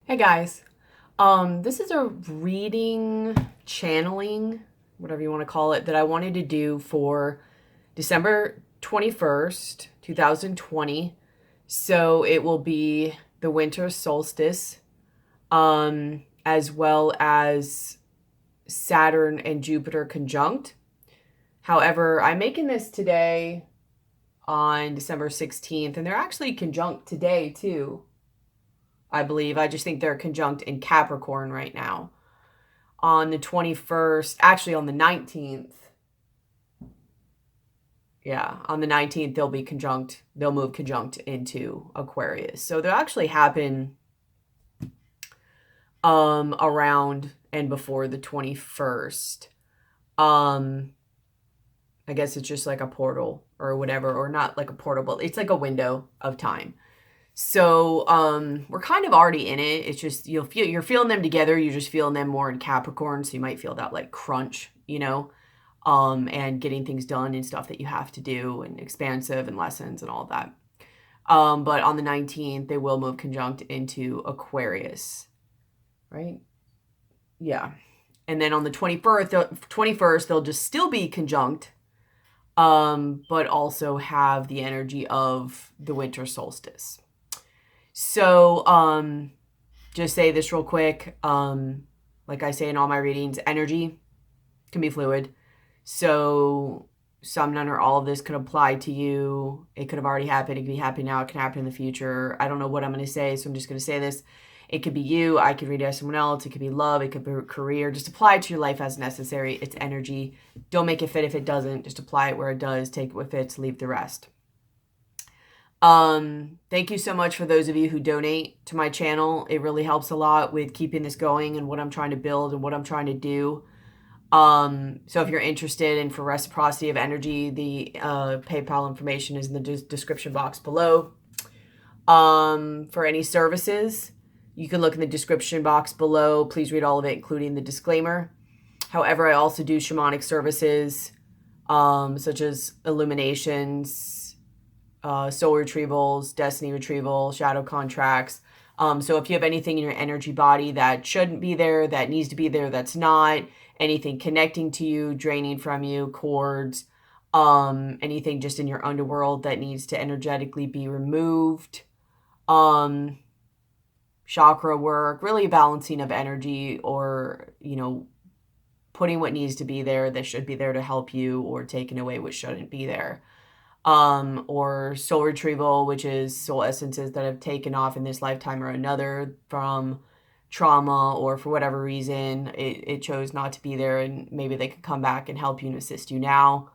Hey guys, this is a reading, channeling, whatever you want to call it, that I wanted to do for December 21st, 2020. So it will be the winter solstice, as well as Saturn and Jupiter conjunct. However, I'm making this today on December 16th, and they're actually conjunct today too. I believe. I just think they're conjunct in Capricorn right now. On the 21st, actually on the 19th. Yeah, on the 19th they'll be conjunct. They'll move conjunct into Aquarius. So they'll actually happen around and before the 21st. I guess it's just like a portal or whatever, or not like a portal, but it's like a window of time. So we're kind of already in it. It's just you're feeling them together. You're just feeling them more in Capricorn, so you might feel that like crunch, and getting things done and stuff that you have to do, and expansive and lessons and all of that. But on the 19th, they will move conjunct into Aquarius, right? Yeah, and then on the 21st, they'll just still be conjunct, but also have the energy of the winter solstice. So, just say this real quick. Like I say in all my readings, energy can be fluid. So some, none, or all of this could apply to you. It could have already happened. It could be happening now. It can happen in the future. I don't know what I'm going to say, so I'm just going to say this. It could be you. I could read it as someone else. It could be love. It could be career. Just apply it to your life as necessary. It's energy. Don't make it fit if it doesn't. Just apply it where it does. Take it what fits. Leave the rest. Thank you so much for those of you who donate to my channel. It really helps a lot with keeping this going and what I'm trying to build and what I'm trying to do. So if you're interested in for reciprocity of energy, the PayPal information is in the description box below. For any services, you can look in the description box below. Please read all of it, including the disclaimer. However, I also do shamanic services, such as illuminations, soul retrievals, destiny retrieval, shadow contracts. So if you have anything in your energy body that shouldn't be there, that needs to be there, that's not, anything connecting to you, draining from you, cords, anything just in your underworld that needs to energetically be removed, chakra work, really balancing of energy, or, putting what needs to be there that should be there to help you, or taking away what shouldn't be there. Or soul retrieval, which is soul essences that have taken off in this lifetime or another from trauma, or for whatever reason it chose not to be there, and maybe they could come back and help you and assist you now.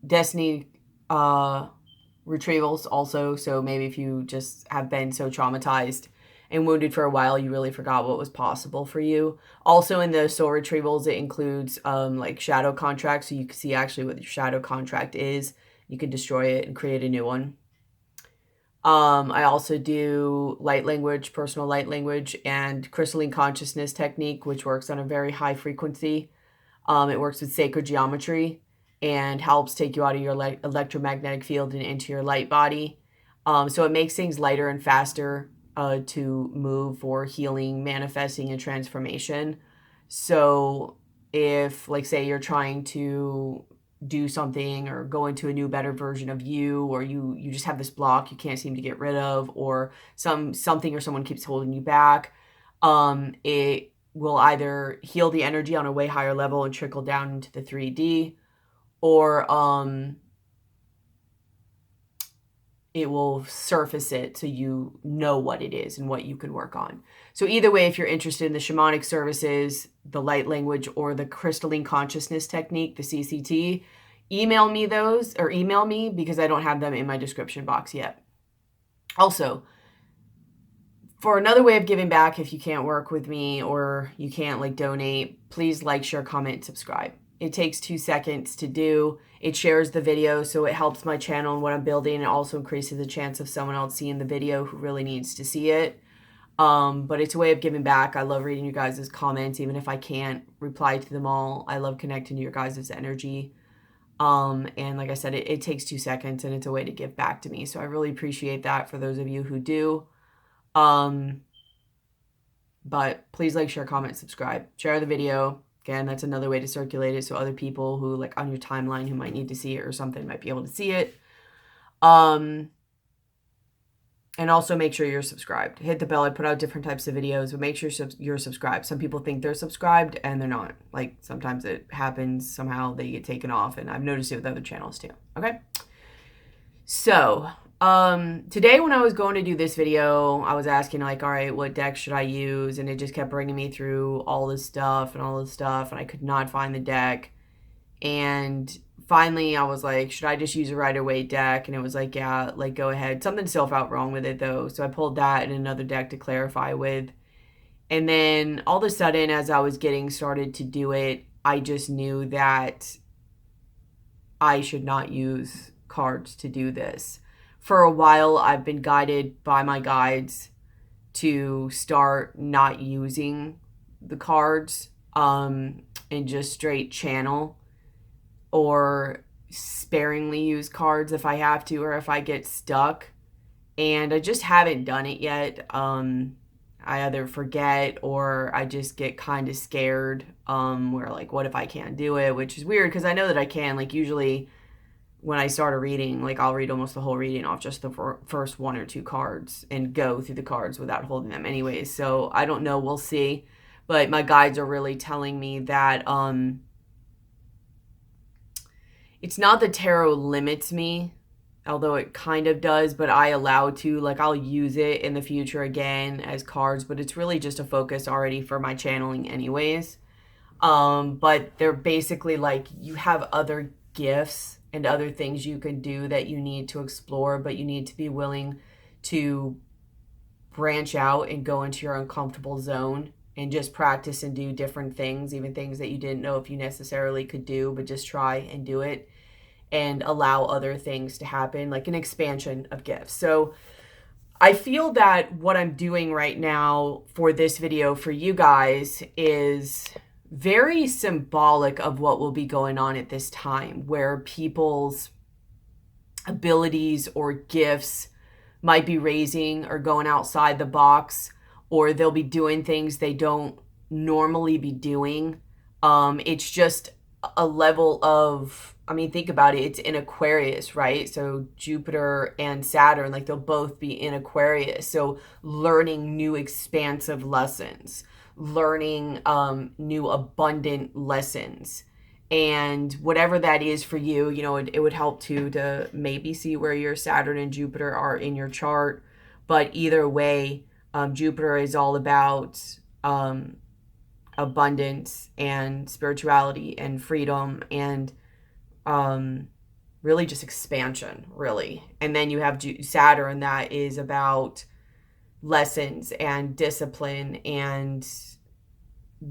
Destiny retrievals also, so maybe if you just have been so traumatized and wounded for a while, you really forgot what was possible for you. Also in the soul retrievals, it includes like shadow contracts, so you can see actually what your shadow contract is. You can destroy it and create a new one. I also do light language, personal light language, and crystalline consciousness technique, which works on a very high frequency. It works with sacred geometry and helps take you out of your electromagnetic field and into your light body. So it makes things lighter and faster to move for healing, manifesting, and transformation. So if, like, say you're trying to do something or go into a new, better version of you, or you just have this block you can't seem to get rid of, or something or someone keeps holding you back, it will either heal the energy on a way higher level and trickle down into the 3D, or it will surface it so you know what it is and what you can work on. So either way, if you're interested in the shamanic services, the light language, or the crystalline consciousness technique, the CCT, email me those, or email me, because I don't have them in my description box yet. Also, for another way of giving back, if you can't work with me or you can't donate, please like, share, comment, and subscribe. It takes 2 seconds to do. It shares the video, so it helps my channel and what I'm building. It also increases the chance of someone else seeing the video who really needs to see it. But it's a way of giving back. I love reading you guys' comments, even if I can't reply to them all. I love connecting to your guys' energy. And like I said, it takes 2 seconds and it's a way to give back to me. So I really appreciate that for those of you who do. But please like, share, comment, subscribe, share the video. Again, that's another way to circulate it so other people who like on your timeline who might need to see it or something might be able to see it. And also make sure you're subscribed. Hit the bell. I put out different types of videos, but make sure you're subscribed. Some people think they're subscribed and they're not. Like sometimes it happens, somehow they get taken off, and I've noticed it with other channels too. Okay. So, today when I was going to do this video, I was asking like, all right, what deck should I use? And it just kept bringing me through all this stuff, and I could not find the deck. And finally I was like, should I just use a Rider-Waite deck? And it was like, yeah, like go ahead. Something still felt wrong with it though. So I pulled that and another deck to clarify with. And then all of a sudden, as I was getting started to do it, I just knew that I should not use cards to do this. For a while, I've been guided by my guides to start not using the cards and just straight channel, or sparingly use cards if I have to, or if I get stuck. And I just haven't done it yet. I either forget or I just get kind of scared, where like, what if I can't do it? Which is weird because I know that I can. Like usually when I start a reading, like I'll read almost the whole reading off just the first 1 or 2 cards and go through the cards without holding them anyways. So I don't know, we'll see. But my guides are really telling me that it's not that tarot limits me, although it kind of does, but I allow to, like I'll use it in the future again as cards, but it's really just a focus already for my channeling anyways. But they're basically like, you have other gifts and other things you can do that you need to explore, but you need to be willing to branch out and go into your uncomfortable zone and just practice and do different things, even things that you didn't know if you necessarily could do, but just try and do it and allow other things to happen, like an expansion of gifts. So I feel that what I'm doing right now for this video for you guys is very symbolic of what will be going on at this time, where people's abilities or gifts might be raising or going outside the box, or they'll be doing things they don't normally be doing. It's just a level of, I mean, think about it. It's in Aquarius, right? So Jupiter and Saturn, like they'll both be in Aquarius. So learning new expansive lessons, learning new abundant lessons. And whatever that is for you, you know, it would help too to maybe see where your Saturn and Jupiter are in your chart. But either way, Jupiter is all about abundance and spirituality and freedom and really just expansion, really. And then you have Saturn, that is about lessons and discipline and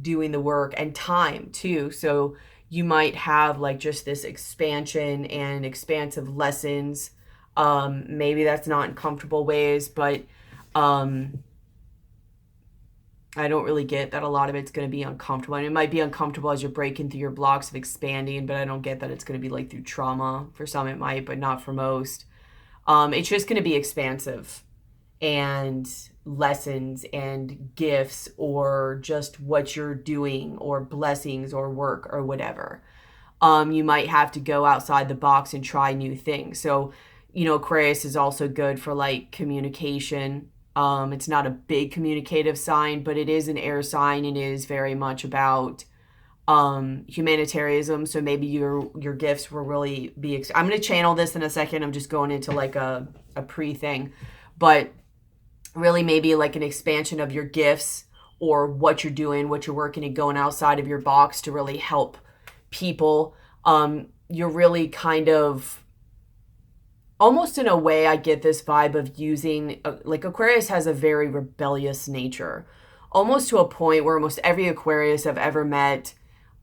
doing the work and time too. So you might have like just this expansion and expansive lessons. Maybe that's not in comfortable ways, but I don't really get that a lot of it's going to be uncomfortable. And it might be uncomfortable as you're breaking through your blocks of expanding, but I don't get that it's going to be like through trauma. For some it might, but not for most. It's just going to be expansive and lessons and gifts, or just what you're doing, or blessings or work or whatever. You might have to go outside the box and try new things. So, you know, Aquarius is also good for like communication. It's not a big communicative sign, but it is an air sign and is very much about humanitarianism. So maybe your gifts will really be I'm going to channel this in a second. I'm just going into like a pre-thing, but really maybe like an expansion of your gifts, or what you're doing, what you're working, and going outside of your box to really help people. You're really kind of, almost in a way, I get this vibe of using, like Aquarius has a very rebellious nature, almost to a point where almost every Aquarius I've ever met,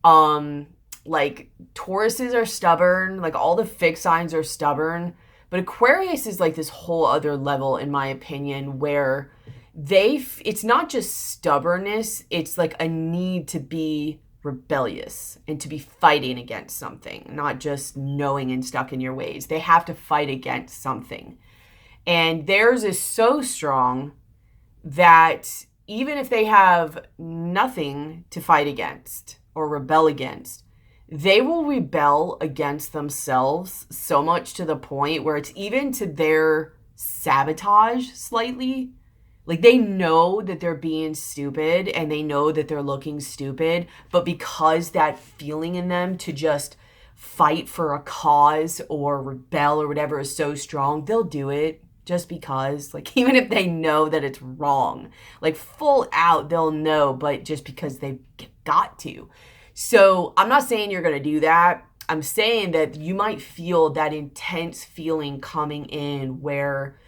like Tauruses are stubborn, like all the fixed signs are stubborn, but Aquarius is like this whole other level, in my opinion, where it's not just stubbornness, it's like a need to be rebellious and to be fighting against something, not just knowing and stuck in your ways. They have to fight against something. And theirs is so strong that even if they have nothing to fight against or rebel against, they will rebel against themselves so much to the point where it's even to their sabotage slightly. Like, they know that they're being stupid and they know that they're looking stupid, but because that feeling in them to just fight for a cause or rebel or whatever is so strong, they'll do it just because. Like, even if they know that it's wrong, like full out, they'll know, but just because they've got to. So I'm not saying you're going to do that. I'm saying that you might feel that intense feeling coming in where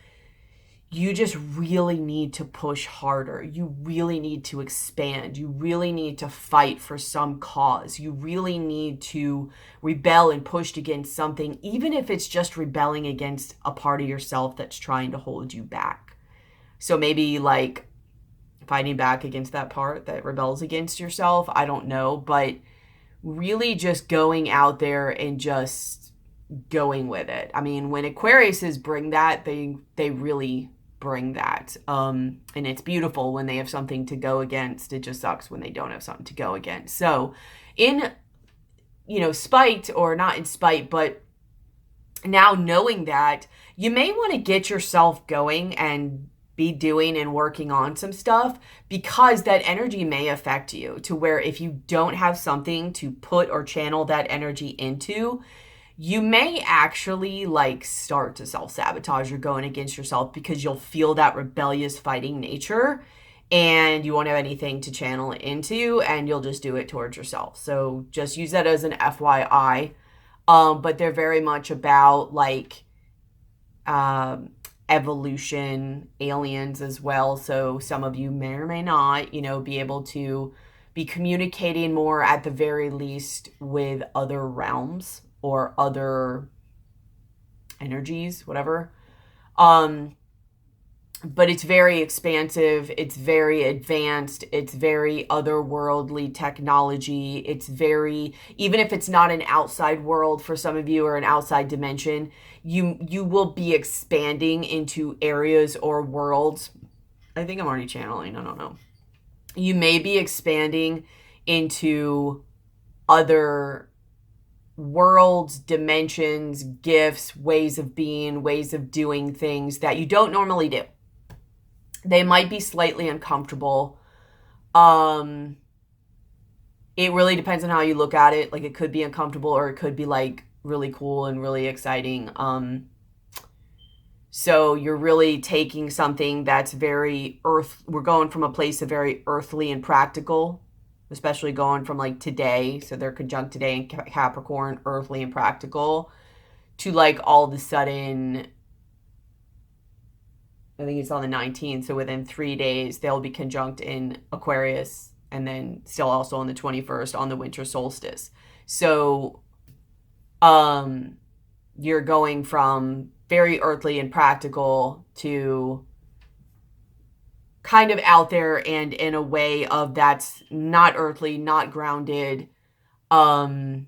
you just really need to push harder. You really need to expand. You really need to fight for some cause. You really need to rebel and push against something, even if it's just rebelling against a part of yourself that's trying to hold you back. So maybe like fighting back against that part that rebels against yourself. I don't know, but really just going out there and just going with it. I mean, when Aquariuses bring that, they really bring that. And it's beautiful when they have something to go against. It just sucks when they don't have something to go against. So in, spite, or not in spite, but now knowing that, you may want to get yourself going and be doing and working on some stuff, because that energy may affect you to where if you don't have something to put or channel that energy into, you may actually like start to self-sabotage or going against yourself, because you'll feel that rebellious fighting nature and you won't have anything to channel it into, and you'll just do it towards yourself. So just use that as an FYI. But they're very much about like evolution, aliens as well. So some of you may or may not, be able to be communicating more at the very least with other realms or other energies, whatever. But it's very expansive. It's very advanced. It's very otherworldly technology. It's very, even if it's not an outside world for some of you or an outside dimension, you will be expanding into areas or worlds. I think I'm already channeling. I don't know. You may be expanding into other worlds, dimensions, gifts, ways of being, ways of doing things that you don't normally do. They might be slightly uncomfortable. It really depends on how you look at it. Like, it could be uncomfortable or it could be like really cool and really exciting. So you're really taking something that's very we're going from a place of very earthly and practical, especially going from like today. So they're conjunct today in Capricorn, earthly and practical, to like all of a sudden, I think it's on the 19th. So within 3 days, they'll be conjunct in Aquarius, and then still also on the 21st on the winter solstice. So you're going from very earthly and practical to kind of out there and in a way of that's not earthly, not grounded, not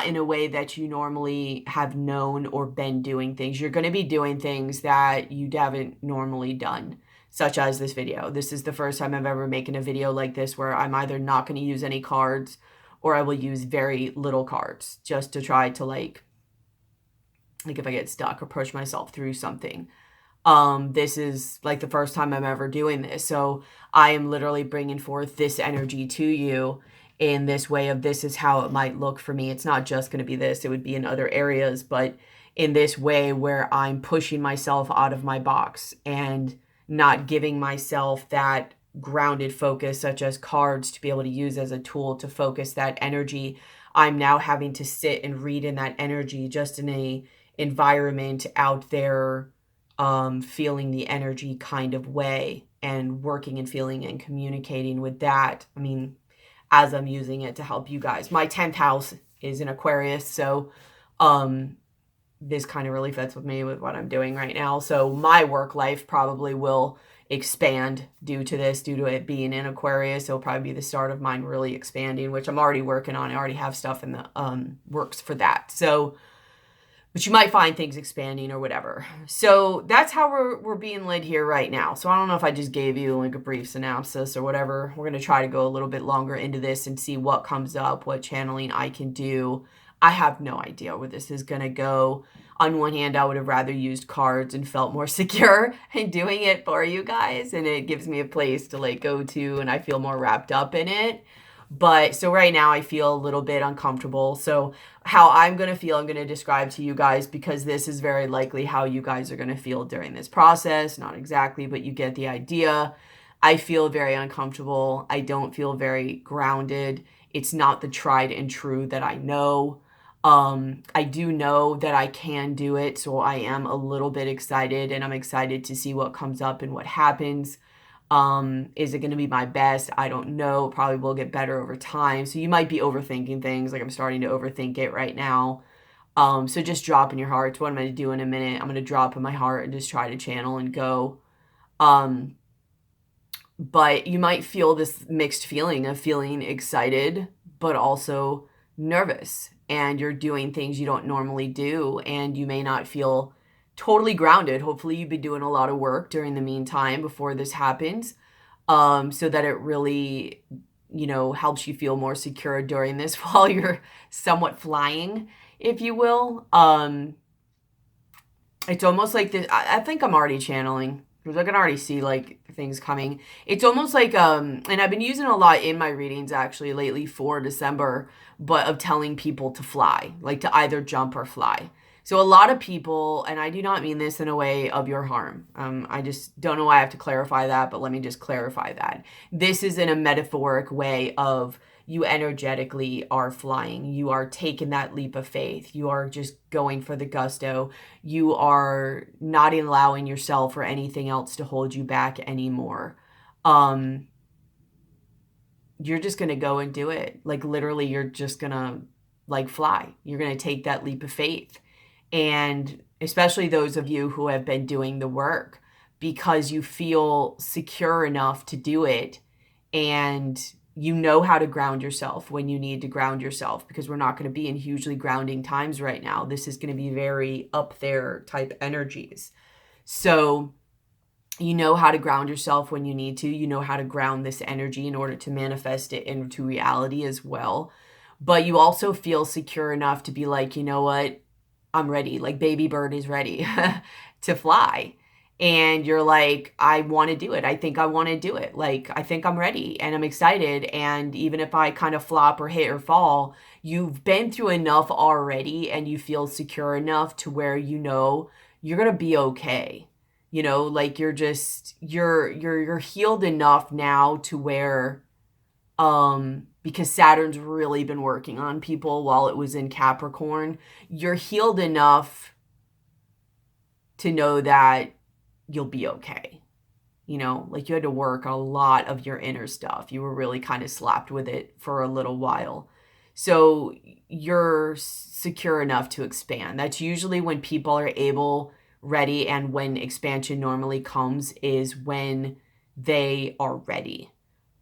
in a way that you normally have known or been doing things. You're going to be doing things that you haven't normally done, such as this video. This is the first time I've ever making a video like this where I'm either not going to use any cards or I will use very little cards just to try to like if I get stuck or push myself through something. This is like the first time I'm ever doing this. So I am literally bringing forth this energy to you in this way of this is how it might look for me. It's not just going to be this. It would be in other areas, but in this way where I'm pushing myself out of my box and not giving myself that grounded focus, such as cards, to be able to use as a tool to focus that energy. I'm now having to sit and read in that energy just in a environment out there, feeling the energy kind of way and working and feeling and communicating with that. I mean, as I'm using it to help you guys. My 10th house is in Aquarius, so this kind of really fits with me with what I'm doing right now. So my work life probably will expand due to this, due to it being in Aquarius. It'll probably be the start of mine really expanding, which I'm already working on. I already have stuff in the works for that. So, but you might find things expanding or whatever. So that's how we're being led here right now. So I don't know if I just gave you like a brief synopsis or whatever. We're going to try to go a little bit longer into this and see what comes up, what channeling I can do. I have no idea where this is going to go. On one hand, I would have rather used cards and felt more secure in doing it for you guys. And it gives me a place to like go to and I feel more wrapped up in it. But so right now I feel a little bit uncomfortable. So how I'm going to feel, I'm going to describe to you guys, because this is very likely how you guys are going to feel during this process. Not exactly, but you get the idea. I feel very uncomfortable. I don't feel very grounded. It's not the tried and true that I know. I do know that I can do it. So I am a little bit excited, and I'm excited to see what comes up and what happens. Is it going to be my best? I don't know. Probably will get better over time. So you might be overthinking things. Like I'm starting to overthink it right now. So just drop in your hearts. What I'm going to do in a minute, I'm going to drop in my heart and just try to channel and go. But you might feel this mixed feeling of feeling excited, but also nervous. And you're doing things you don't normally do. And you may not feel totally grounded. Hopefully you've been doing a lot of work during the meantime before this happens, so that it really, helps you feel more secure during this while you're somewhat flying, if you will. It's almost like this. I think I'm already channeling, because I can already see like things coming. It's almost like, and I've been using a lot in my readings actually lately for December, but of telling people to fly, like to either jump or fly. So a lot of people, and I do not mean this in a way of your harm. I just don't know why I have to clarify that, but let me just clarify that. This is in a metaphoric way of you energetically are flying. You are taking that leap of faith. You are just going for the gusto. You are not allowing yourself or anything else to hold you back anymore. You're just going to go and do it. Like literally, you're just going to like fly. You're going to take that leap of faith. And especially those of you who have been doing the work, because you feel secure enough to do it, and you know how to ground yourself when you need to ground yourself, because we're not going to be in hugely grounding times right now. This is going to be very up there type energies. So you know how to ground yourself when you need to. You know how to ground this energy in order to manifest it into reality as well. But you also feel secure enough to be like, you know what? I'm ready. Like baby bird is ready to fly. And you're like, I want to do it. I think I want to do it. Like, I think I'm ready and I'm excited. And even if I kind of flop or hit or fall, you've been through enough already and you feel secure enough to where you're going to be okay. Like you're healed enough now to where, because Saturn's really been working on people while it was in Capricorn, you're healed enough to know that you'll be okay. Like you had to work a lot of your inner stuff. You were really kind of slapped with it for a little while. So you're secure enough to expand. That's usually when people are able, ready, and when expansion normally comes is when they are ready.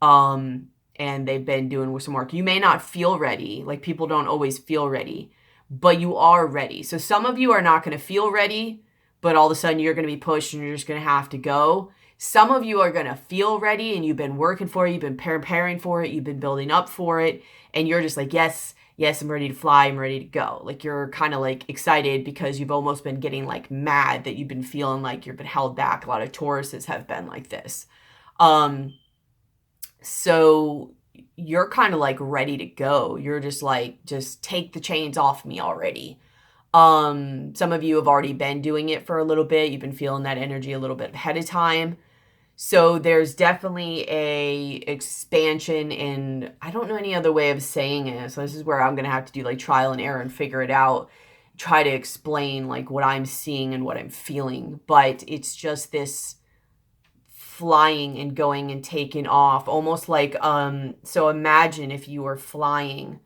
And they've been doing some work. You may not feel ready. Like people don't always feel ready, but you are ready. So some of you are not going to feel ready, but all of a sudden you're going to be pushed and you're just going to have to go. Some of you are going to feel ready and you've been working for it. You've been preparing for it. You've been building up for it. And you're just like, yes, I'm ready to fly. I'm ready to go. Like you're kind of like excited because you've almost been getting like mad that you've been feeling like you've been held back. A lot of Tauruses have been like this. So you're kind of like ready to go. You're just like, just take the chains off me already. Some of you have already been doing it for a little bit. You've been feeling that energy a little bit ahead of time. So there's definitely a expansion in, I don't know any other way of saying it. So this is where I'm going to have to do like trial and error and figure it out. Try to explain like what I'm seeing and what I'm feeling. But it's just this flying and going and taking off, almost like, so imagine if you were flying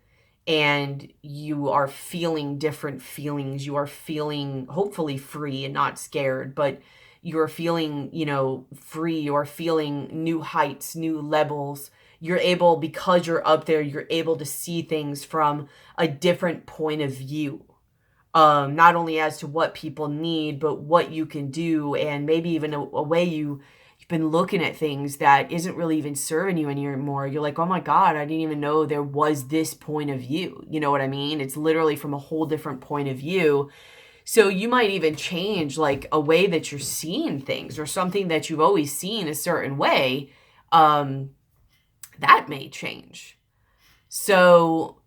and you are feeling different feelings. You are feeling hopefully free and not scared, but you're feeling, you know, free, or feeling new heights, new levels. You're able, because you're up there, you're able to see things from a different point of view. Not only as to what people need, but what you can do, and maybe even a way you've been looking at things that isn't really even serving you anymore. You're like, oh my God, I didn't even know there was this point of view. You know what I mean? It's literally from a whole different point of view. So you might even change like a way that you're seeing things, or something that you've always seen a certain way. That may change. So,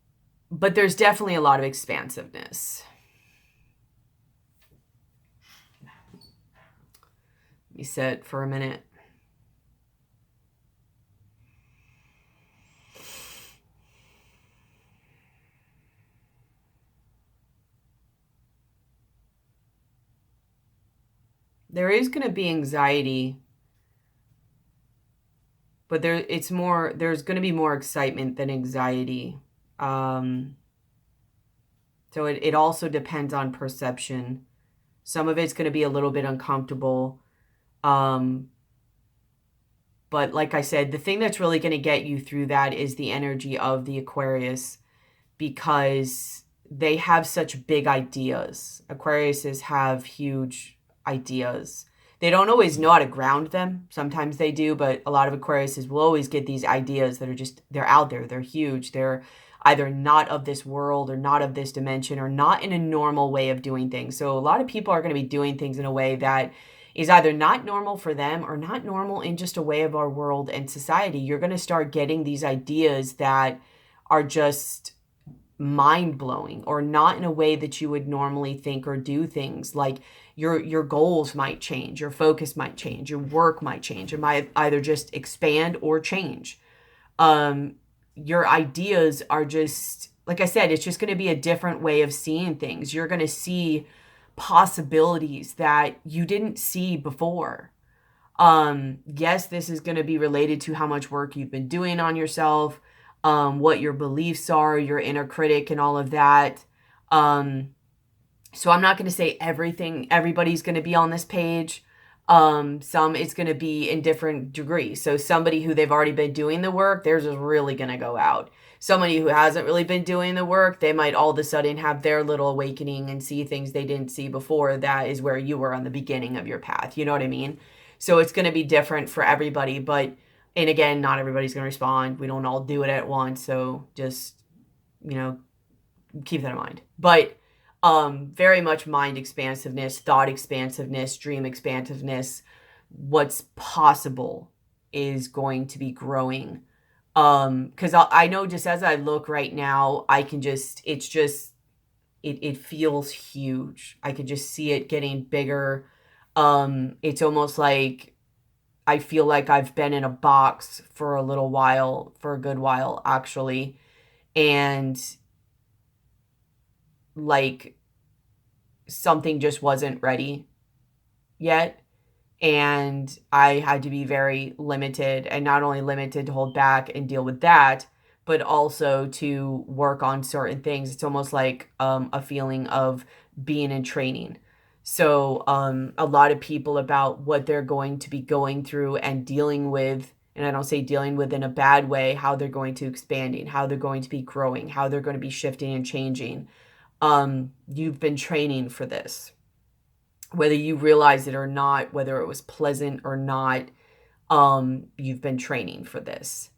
but there's definitely a lot of expansiveness. Let me sit for a minute. There is going to be anxiety, but there's going to be more excitement than anxiety. So it also depends on perception. Some of it's going to be a little bit uncomfortable. But like I said, the thing that's really going to get you through that is the energy of the Aquarius, because they have such big ideas. Aquariuses have huge ideas. They don't always know how to ground them. Sometimes they do, but a lot of Aquariuses will always get these ideas that are just, they're out there. They're huge. They're either not of this world, or not of this dimension, or not in a normal way of doing things. So a lot of people are going to be doing things in a way that is either not normal for them, or not normal in just a way of our world and society. You're going to start getting these ideas that are just mind-blowing, or not in a way that you would normally think or do things. Like your goals might change, your focus might change, your work might change. It might either just expand or change. Your ideas are just, like I said, it's just going to be a different way of seeing things. You're going to see possibilities that you didn't see before. Yes, this is going to be related to how much work you've been doing on yourself, what your beliefs are, your inner critic, and all of that. So I'm not going to say everybody's going to be on this page. Some it's going to be in different degrees. So somebody who they've already been doing the work, theirs is really going to go out. Somebody who hasn't really been doing the work, they might all of a sudden have their little awakening and see things they didn't see before. That is where you were on the beginning of your path. You know what I mean? So it's going to be different for everybody. But, and again, not everybody's going to respond. We don't all do it at once. So just, you know, keep that in mind. But very much mind expansiveness, thought expansiveness, dream expansiveness. What's possible is going to be growing. Because I know, just as I look right now, I can just, it feels huge. I could just see it getting bigger. It's almost like I feel like I've been in a box for a little while, for a good while, actually. And like something just wasn't ready yet. And I had to be very limited, and not only limited to hold back and deal with that, but also to work on certain things. It's almost like a feeling of being in training. So a lot of people, about what they're going to be going through and dealing with, and I don't say dealing with in a bad way, how they're going to expanding, how they're going to be growing, how they're going to be shifting and changing. You've been training for this. Whether you realize it or not, whether it was pleasant or not, you've been training for this.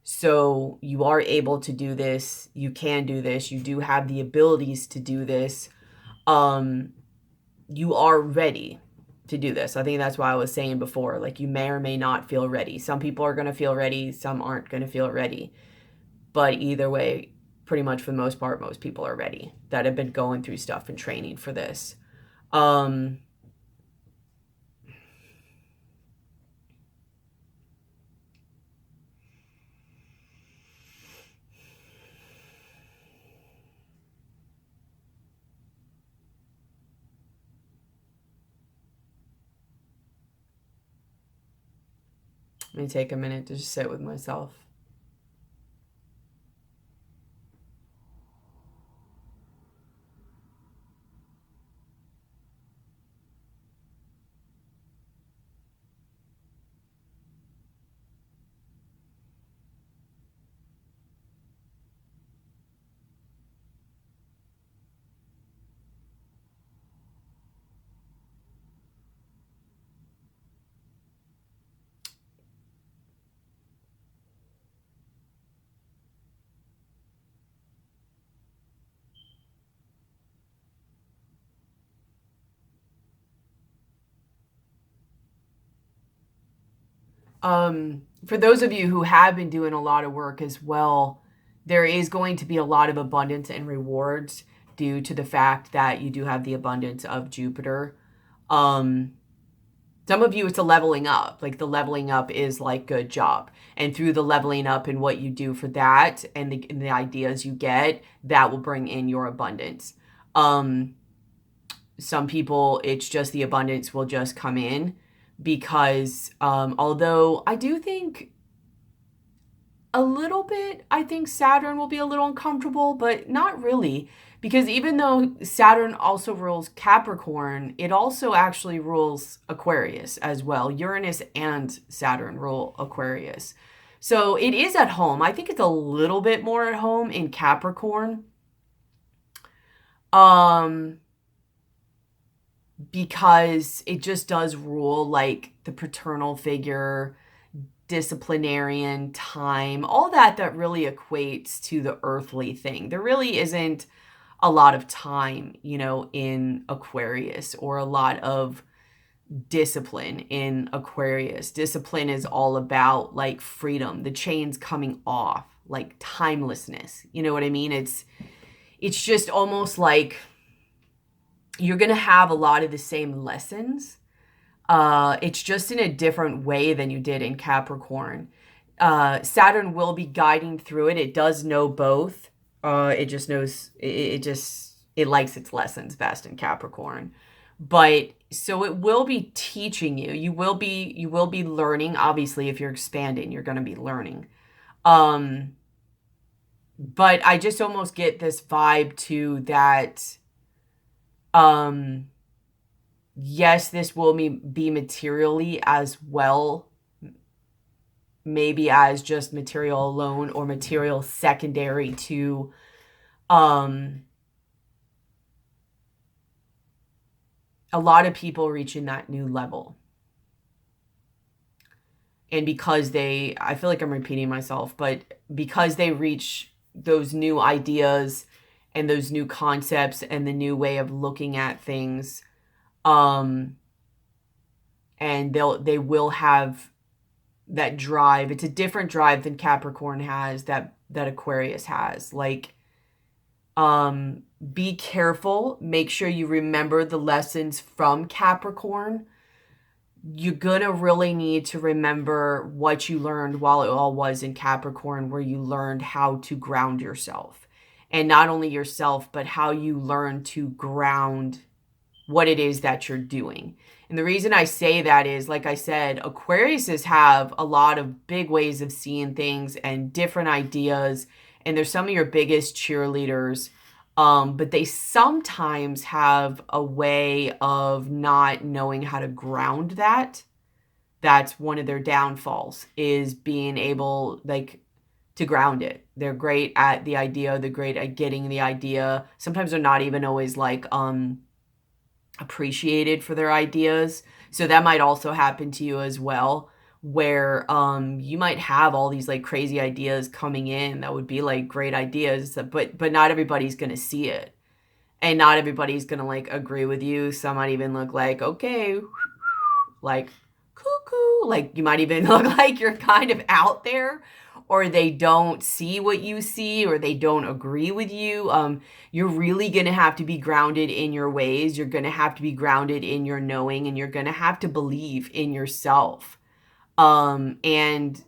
So you are able to do this. You can do this. You do have the abilities to do this. You are ready to do this. I think that's why I was saying before, like, you may or may not feel ready. Some people are going to feel ready. Some aren't going to feel ready. But either way, pretty much for the most part, most people are ready that have been going through stuff and training for this. Let me take a minute to just sit with myself. For those of you who have been doing a lot of work as well, there is going to be a lot of abundance and rewards due to the fact that you do have the abundance of Jupiter. Um, some of you, it's a leveling up. Like the leveling up is like good job. And through the leveling up and what you do for that and the ideas you get, that will bring in your abundance. Some people, it's just the abundance will just come in because although I do think a little bit, I think Saturn will be a little uncomfortable, but not really. Because even though Saturn also rules Capricorn, it also actually rules Aquarius as well. Uranus and Saturn rule Aquarius. So it is at home. I think it's a little bit more at home in Capricorn. Because it just does rule like the paternal figure, disciplinarian, time, all that really equates to the earthly thing. There really isn't a lot of time, you know, in Aquarius, or a lot of discipline in Aquarius. Discipline is all about like freedom, the chains coming off, like timelessness. You know what I mean? It's just almost like you're going to have a lot of the same lessons. It's just in a different way than you did in Capricorn. Saturn will be guiding through it. It does know both. It just knows, it likes its lessons best in Capricorn. But so it will be teaching you. You will be learning. Obviously, if you're expanding, you're going to be learning. But I just almost get this vibe too that, yes, this will be materially as well, maybe as just material alone or material secondary to a lot of people reaching that new level. And because I feel like I'm repeating myself, but because they reach those new ideas and those new concepts and the new way of looking at things, and they will have that drive. It's a different drive than Capricorn has, that Aquarius has. Like, be careful. Make sure you remember the lessons from Capricorn. You're gonna really need to remember what you learned while it all was in Capricorn, where you learned how to ground yourself. And not only yourself, but how you learn to ground what it is that you're doing. And the reason I say that is, like I said, Aquariuses have a lot of big ways of seeing things and different ideas. And they're some of your biggest cheerleaders. But they sometimes have a way of not knowing how to ground that. That's one of their downfalls, is being able, like, to ground it. They're great at the idea. They're great at getting the idea. Sometimes they're not even always like, appreciated for their ideas. So that might also happen to you as well, where you might have all these like crazy ideas coming in that would be like great ideas, but not everybody's going to see it. And not everybody's going to like agree with you. Some might even look like, okay, like cuckoo. Like you might even look like you're kind of out there, or they don't see what you see, or they don't agree with you. You're really going to have to be grounded in your ways. You're going to have to be grounded in your knowing, and you're going to have to believe in yourself. And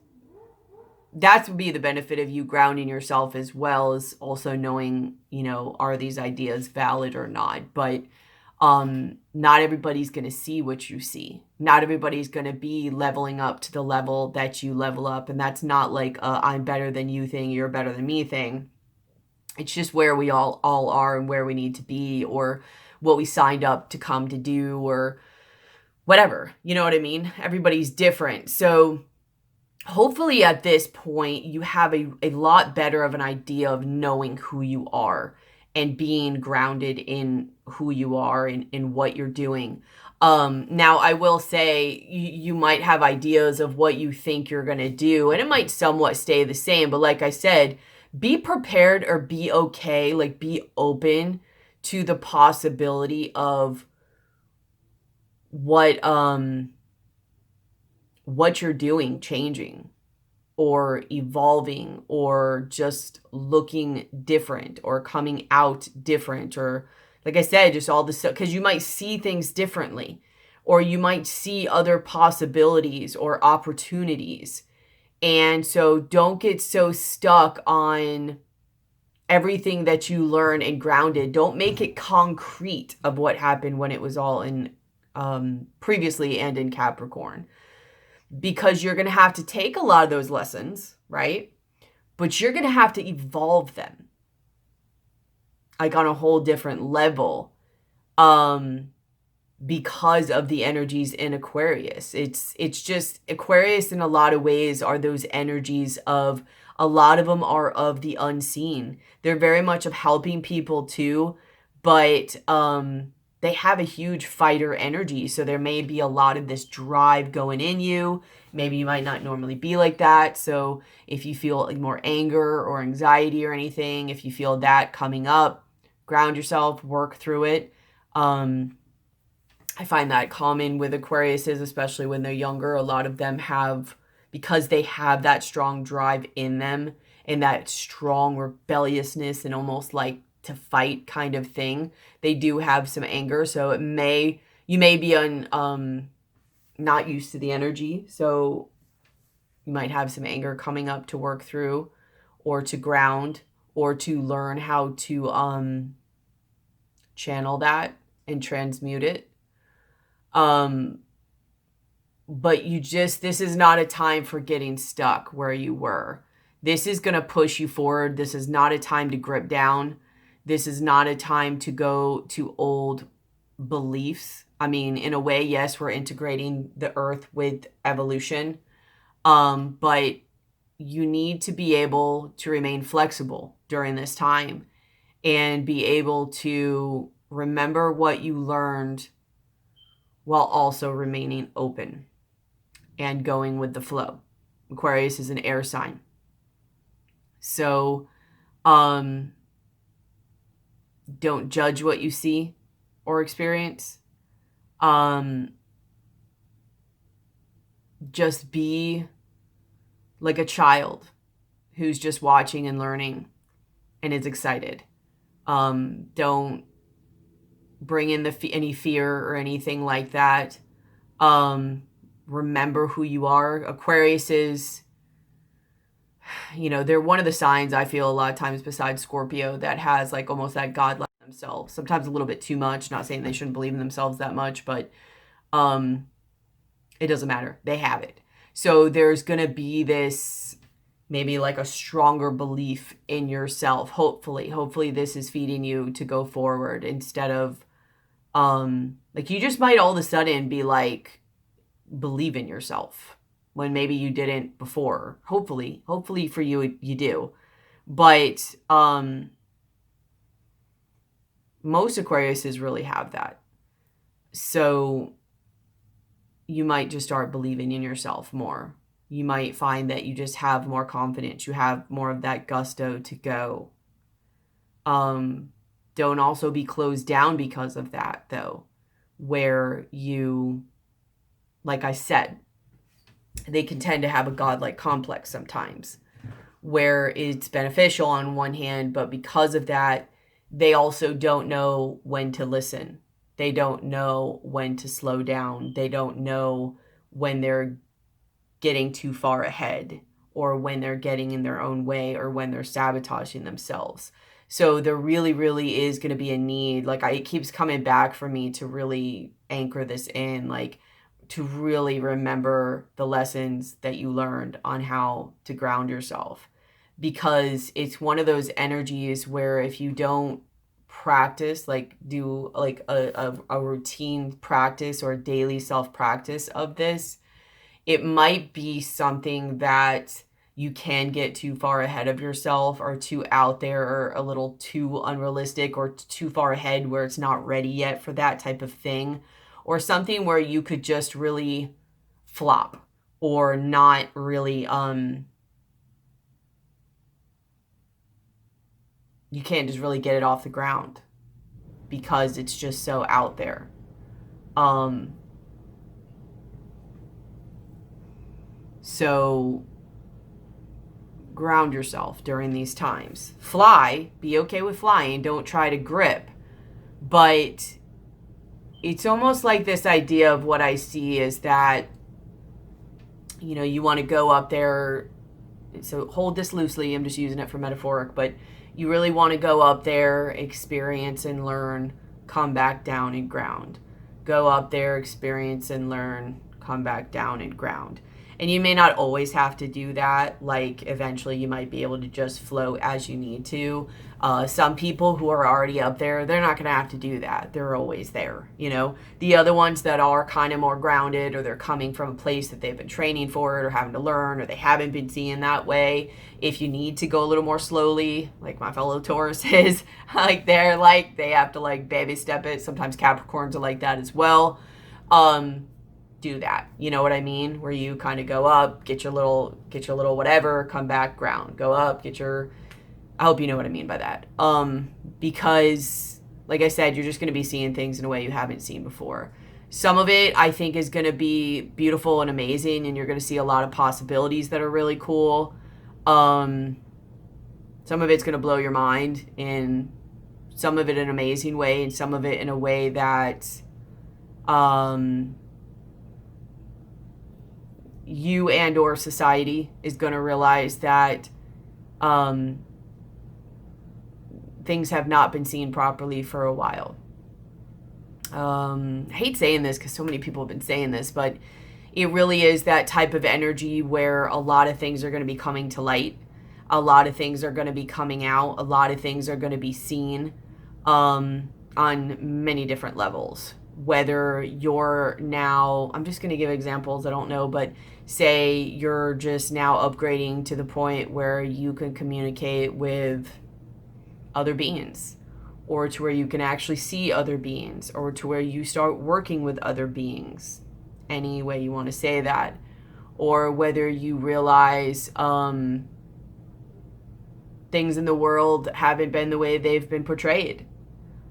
that's would be the benefit of you grounding yourself, as well as also knowing, you know, are these ideas valid or not? But not everybody's going to see what you see. Not everybody's going to be leveling up to the level that you level up. And that's not like I'm better than you thing, you're better than me thing. It's just where we all are and where we need to be, or what we signed up to come to do, or whatever. You know what I mean? Everybody's different. So hopefully at this point you have a lot better of an idea of knowing who you are and being grounded in who you are and in what you're doing. Now I will say you might have ideas of what you think you're going to do, and it might somewhat stay the same. But like I said, be prepared, or be okay, like be open to the possibility of what what you're doing changing or evolving or just looking different or coming out different, or like I said, just all this stuff, because you might see things differently, or you might see other possibilities or opportunities. And so don't get so stuck on everything that you learn and grounded. Don't make it concrete of what happened when it was all in previously and in Capricorn, because you're going to have to take a lot of those lessons, right? But you're going to have to evolve them like on a whole different level, because of the energies in Aquarius. It's just Aquarius in a lot of ways are those energies of, a lot of them are of the unseen. They're very much of helping people too, but they have a huge fighter energy. So there may be a lot of this drive going in you. Maybe you might not normally be like that. So if you feel like more anger or anxiety or anything, if you feel that coming up, ground yourself, work through it. I find that common with Aquariuses, especially when they're younger. A lot of them have, because they have that strong drive in them and that strong rebelliousness and almost like to fight kind of thing, they do have some anger. So you may be not used to the energy. So you might have some anger coming up to work through, or to ground, or to learn how to channel that and transmute it. But this is not a time for getting stuck where you were. This is going to push you forward. This is not a time to grip down. This is not a time to go to old beliefs. I mean, in a way, yes, we're integrating the earth with evolution. But you need to be able to remain flexible during this time and be able to remember what you learned while also remaining open and going with the flow. Aquarius is an air sign. So don't judge what you see or experience. Just be like a child who's just watching and learning and is excited. Don't bring in any fear or anything like that. Remember who you are. Aquarius is, they're one of the signs, I feel, a lot of times besides Scorpio, that has like almost that godlike themselves. Sometimes a little bit too much. Not saying they shouldn't believe in themselves that much, but it doesn't matter. They have it. So there's going to be this maybe like a stronger belief in yourself. Hopefully this is feeding you to go forward, instead of like you just might all of a sudden be like, believe in yourself when maybe you didn't before. Hopefully for you, you do. But most Aquariuses really have that. So you might just start believing in yourself more. You might find that you just have more confidence. You have more of that gusto to go. Don't also be closed down because of that, though, where you, like I said, they can tend to have a godlike complex sometimes, where it's beneficial on one hand, but because of that, they also don't know when to listen. They don't know when to slow down. They don't know when they're getting too far ahead, or when they're getting in their own way, or when they're sabotaging themselves. So there really, really is going to be a need. Like it keeps coming back for me to really anchor this in, like to really remember the lessons that you learned on how to ground yourself, because it's one of those energies where if you don't practice, like do like a routine practice or daily self practice of this, it might be something that you can get too far ahead of yourself, or too out there, or a little too unrealistic, or too far ahead where it's not ready yet for that type of thing, or something where you could just really flop, or not really, you can't just really get it off the ground because it's just so out there. So ground yourself during these times. Fly, be okay with flying, don't try to grip. But it's almost like this idea of what I see is that, you know, you want to go up there. So hold this loosely, I'm just using it for metaphoric, but you really want to go up there, experience and learn, come back down and ground. Go up there, experience and learn, come back down and ground. And you may not always have to do that. Like eventually you might be able to just float as you need to. Some people who are already up there, they're not going to have to do that. They're always there, you know. The other ones that are kind of more grounded, or they're coming from a place that they've been training for it or having to learn, or they haven't been seeing that way. If you need to go a little more slowly, like my fellow Taurus is, like they have to like baby step it. Sometimes Capricorns are like that as well. Do that, you know what I mean, where you kind of go up, get your little whatever, come back, ground, go up, I hope you know what I mean by that. Because like I said, you're just going to be seeing things in a way you haven't seen before. Some of it I think is going to be beautiful and amazing, and you're going to see a lot of possibilities that are really cool. Some of it's going to blow your mind, and some of it in an amazing way, and some of it in a way that you and or society is going to realize that things have not been seen properly for a while. I hate saying this because so many people have been saying this, but it really is that type of energy where a lot of things are going to be coming to light. A lot of things are going to be coming out. A lot of things are going to be seen on many different levels. Whether you're now, I'm just going to give examples, I don't know, but say you're just now upgrading to the point where you can communicate with other beings, or to where you can actually see other beings, or to where you start working with other beings, any way you want to say that, or whether you realize things in the world haven't been the way they've been portrayed.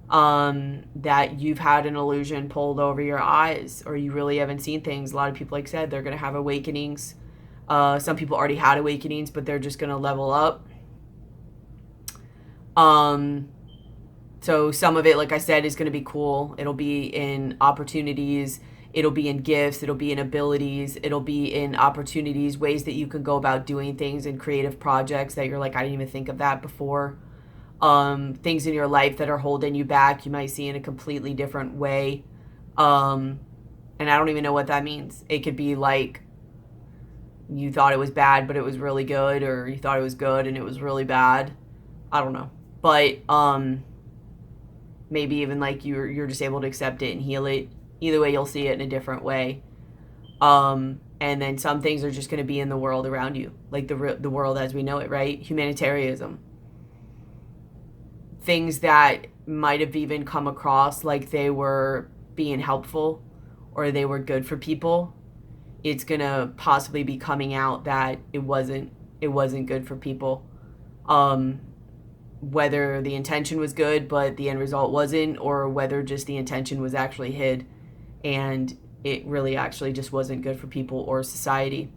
That you've had an illusion pulled over your eyes, or you really haven't seen things. A lot of people, like I said, they're going to have awakenings. Some people already had awakenings, but they're just going to level up. So some of it, like I said, is going to be cool. It'll be in opportunities. It'll be in gifts. It'll be in abilities. It'll be in opportunities, ways that you can go about doing things in creative projects that you're like, I didn't even think of that before. Things in your life that are holding you back, you might see in a completely different way. And I don't even know what that means. It could be like you thought it was bad, but it was really good, or you thought it was good and it was really bad. I don't know. But maybe even like you're just able to accept it and heal it. Either way, you'll see it in a different way. And then some things are just going to be in the world around you, like the world as we know it, right? Humanitarianism. Things that might have even come across like they were being helpful or they were good for people. It's going to possibly be coming out that it wasn't good for people. Whether the intention was good, but the end result wasn't, or whether just the intention was actually hid and it really actually just wasn't good for people or society.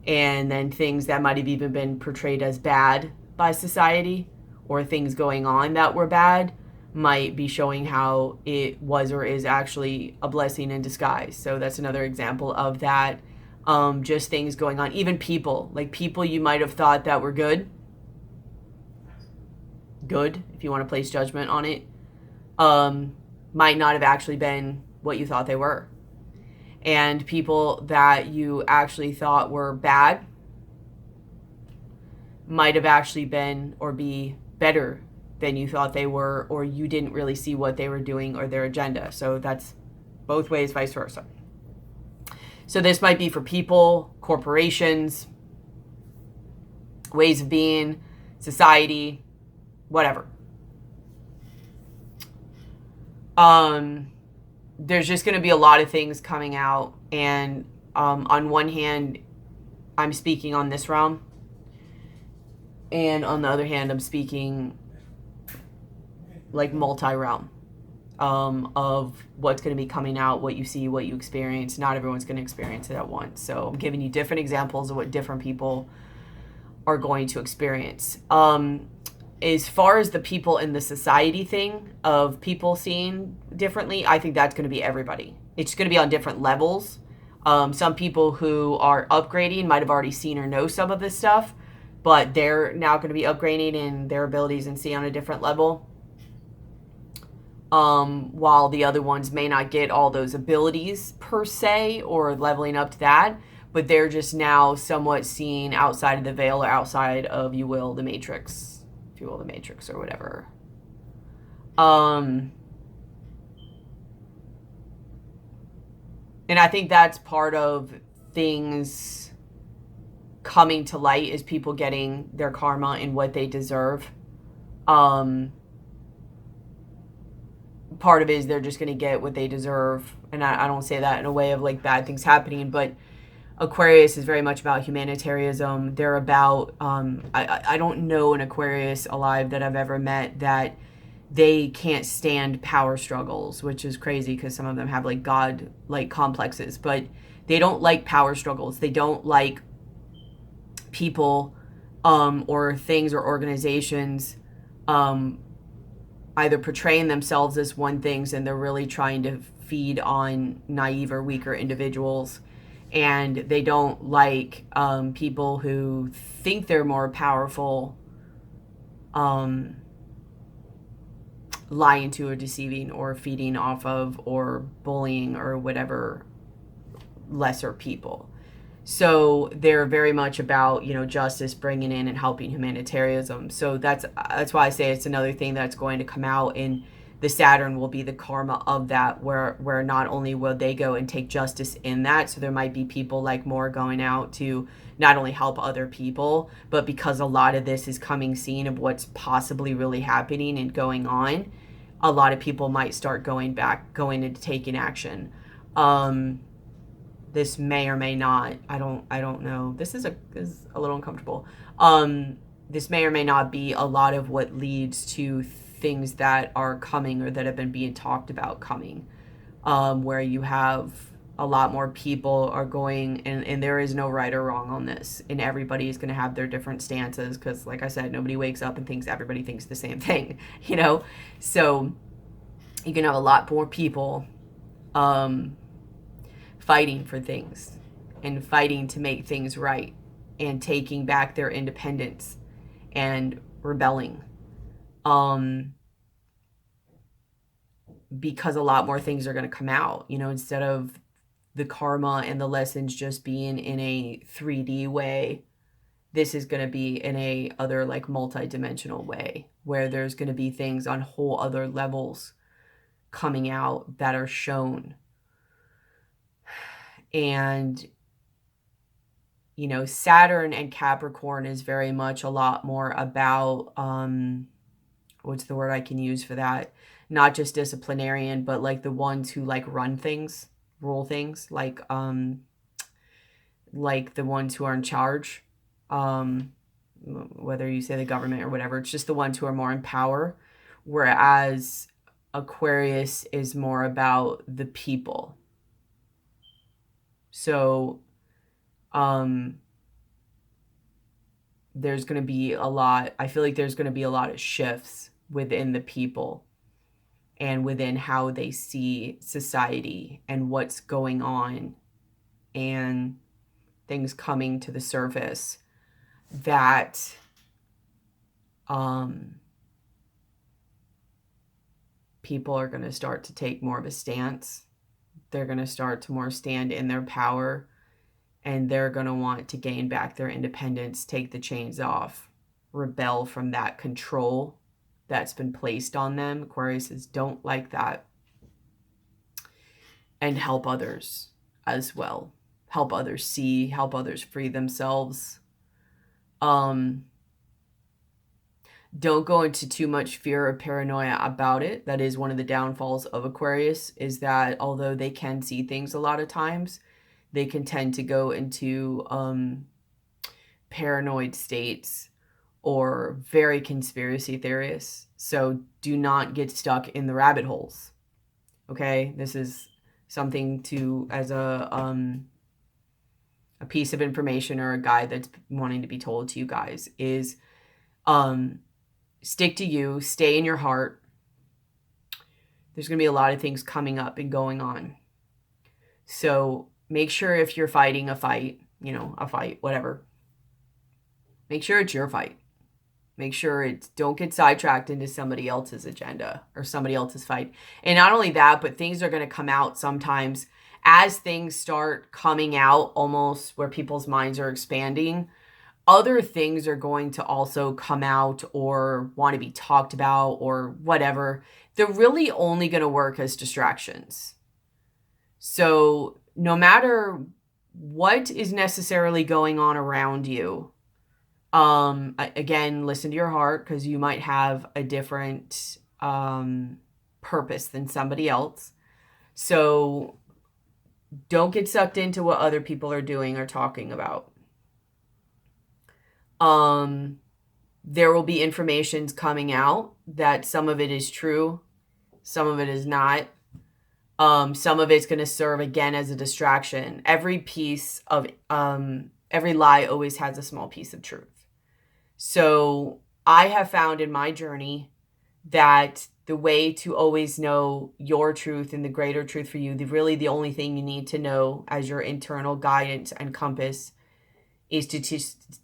And then things that might have even been portrayed as bad by society, or things going on that were bad, might be showing how it was or is actually a blessing in disguise. So that's another example of that. Just things going on. Even people, like people you might have thought that were good, if you want to place judgment on it, might not have actually been what you thought they were. And people that you actually thought were bad might have actually been or be better than you thought they were, or you didn't really see what they were doing or their agenda. So that's both ways, vice versa. So this might be for people, corporations, ways of being, society, whatever. There's just going to be a lot of things coming out, and on one hand, I'm speaking on this realm, and on the other hand, I'm speaking like multi-realm. of what's going to be coming out, what you see, what you experience. Not everyone's going to experience it at once. So I'm giving you different examples of what different people are going to experience. As far as the people in the society thing of people seeing differently, I think that's going to be everybody. It's going to be on different levels. Some people who are upgrading might have already seen or know some of this stuff, but they're now going to be upgrading in their abilities and see on a different level. While the other ones may not get all those abilities per se or leveling up to that, but they're just now somewhat seeing outside of the veil or outside of, you will, the matrix, if you will, the matrix or whatever. And I think that's part of things coming to light, is people getting their karma and what they deserve. Part of it is they're just going to get what they deserve. And I don't say that in a way of like bad things happening, but Aquarius is very much about humanitarianism. They're about, I don't know an Aquarius alive that I've ever met that they can't stand power struggles, which is crazy because some of them have like God-like complexes, but they don't like power struggles. They don't like people or things or organizations either portraying themselves as one things and they're really trying to feed on naive or weaker individuals. And they don't like people who think they're more powerful, lying to or deceiving or feeding off of or bullying or whatever lesser people. So they're very much about, justice, bringing in and helping humanitarianism. So that's why I say it's another thing that's going to come out, and the Saturn will be the karma of that, where not only will they go and take justice in that, so there might be people like more going out to not only help other people, but because a lot of this is coming seen of what's possibly really happening and going on, a lot of people might start going into taking action. This may or may not, I don't know. This is a little uncomfortable. This may or may not be a lot of what leads to things that are coming or that have been being talked about coming, where you have a lot more people are going, and there is no right or wrong on this, and everybody is going to have their different stances, because like I said, nobody wakes up and thinks everybody thinks the same thing, so you can have a lot more people fighting for things and fighting to make things right and taking back their independence and rebelling, because a lot more things are going to come out, instead of the karma and the lessons just being in a 3D way. This is going to be in a other like multi-dimensional way, where there's going to be things on whole other levels coming out that are shown. And Saturn and Capricorn is very much a lot more about what's the word I can use for that, not just disciplinarian, but like the ones who like run things, rule things, like the ones who are in charge, whether you say the government or whatever. It's just the ones who are more in power, whereas Aquarius is more about the people. So there's going to be I feel like there's going to be a lot of shifts within the people and within how they see society and what's going on, and things coming to the surface that people are going to start to take more of a stance. They're going to start to more stand in their power, and they're going to want to gain back their independence, take the chains off, rebel from that control that's been placed on them. Aquariuses don't like that. And help others as well. Help others see, help others free themselves. Don't go into too much fear or paranoia about it. That is one of the downfalls of Aquarius, is that although they can see things a lot of times, they can tend to go into paranoid states or very conspiracy theorists. So do not get stuck in the rabbit holes. Okay, this is something to, as a piece of information or a guide that's wanting to be told to you guys is, stick to you, stay in your heart. There's going to be a lot of things coming up and going on. So make sure if you're fighting a fight, a fight, whatever, make sure it's your fight. Make sure don't get sidetracked into somebody else's agenda or somebody else's fight. And not only that, but things are going to come out sometimes as things start coming out, almost where people's minds are expanding. Other things are going to also come out or want to be talked about or whatever. They're really only going to work as distractions. So no matter what is necessarily going on around you, again, listen to your heart, because you might have a different purpose than somebody else. So don't get sucked into what other people are doing or talking about. There will be informations coming out that some of it is true, some of it is not. Some of it's going to serve again as a distraction. Every piece of every lie always has a small piece of truth. So I have found in my journey that the way to always know your truth and the greater truth for you, really the only thing you need to know as your internal guidance and compass, is to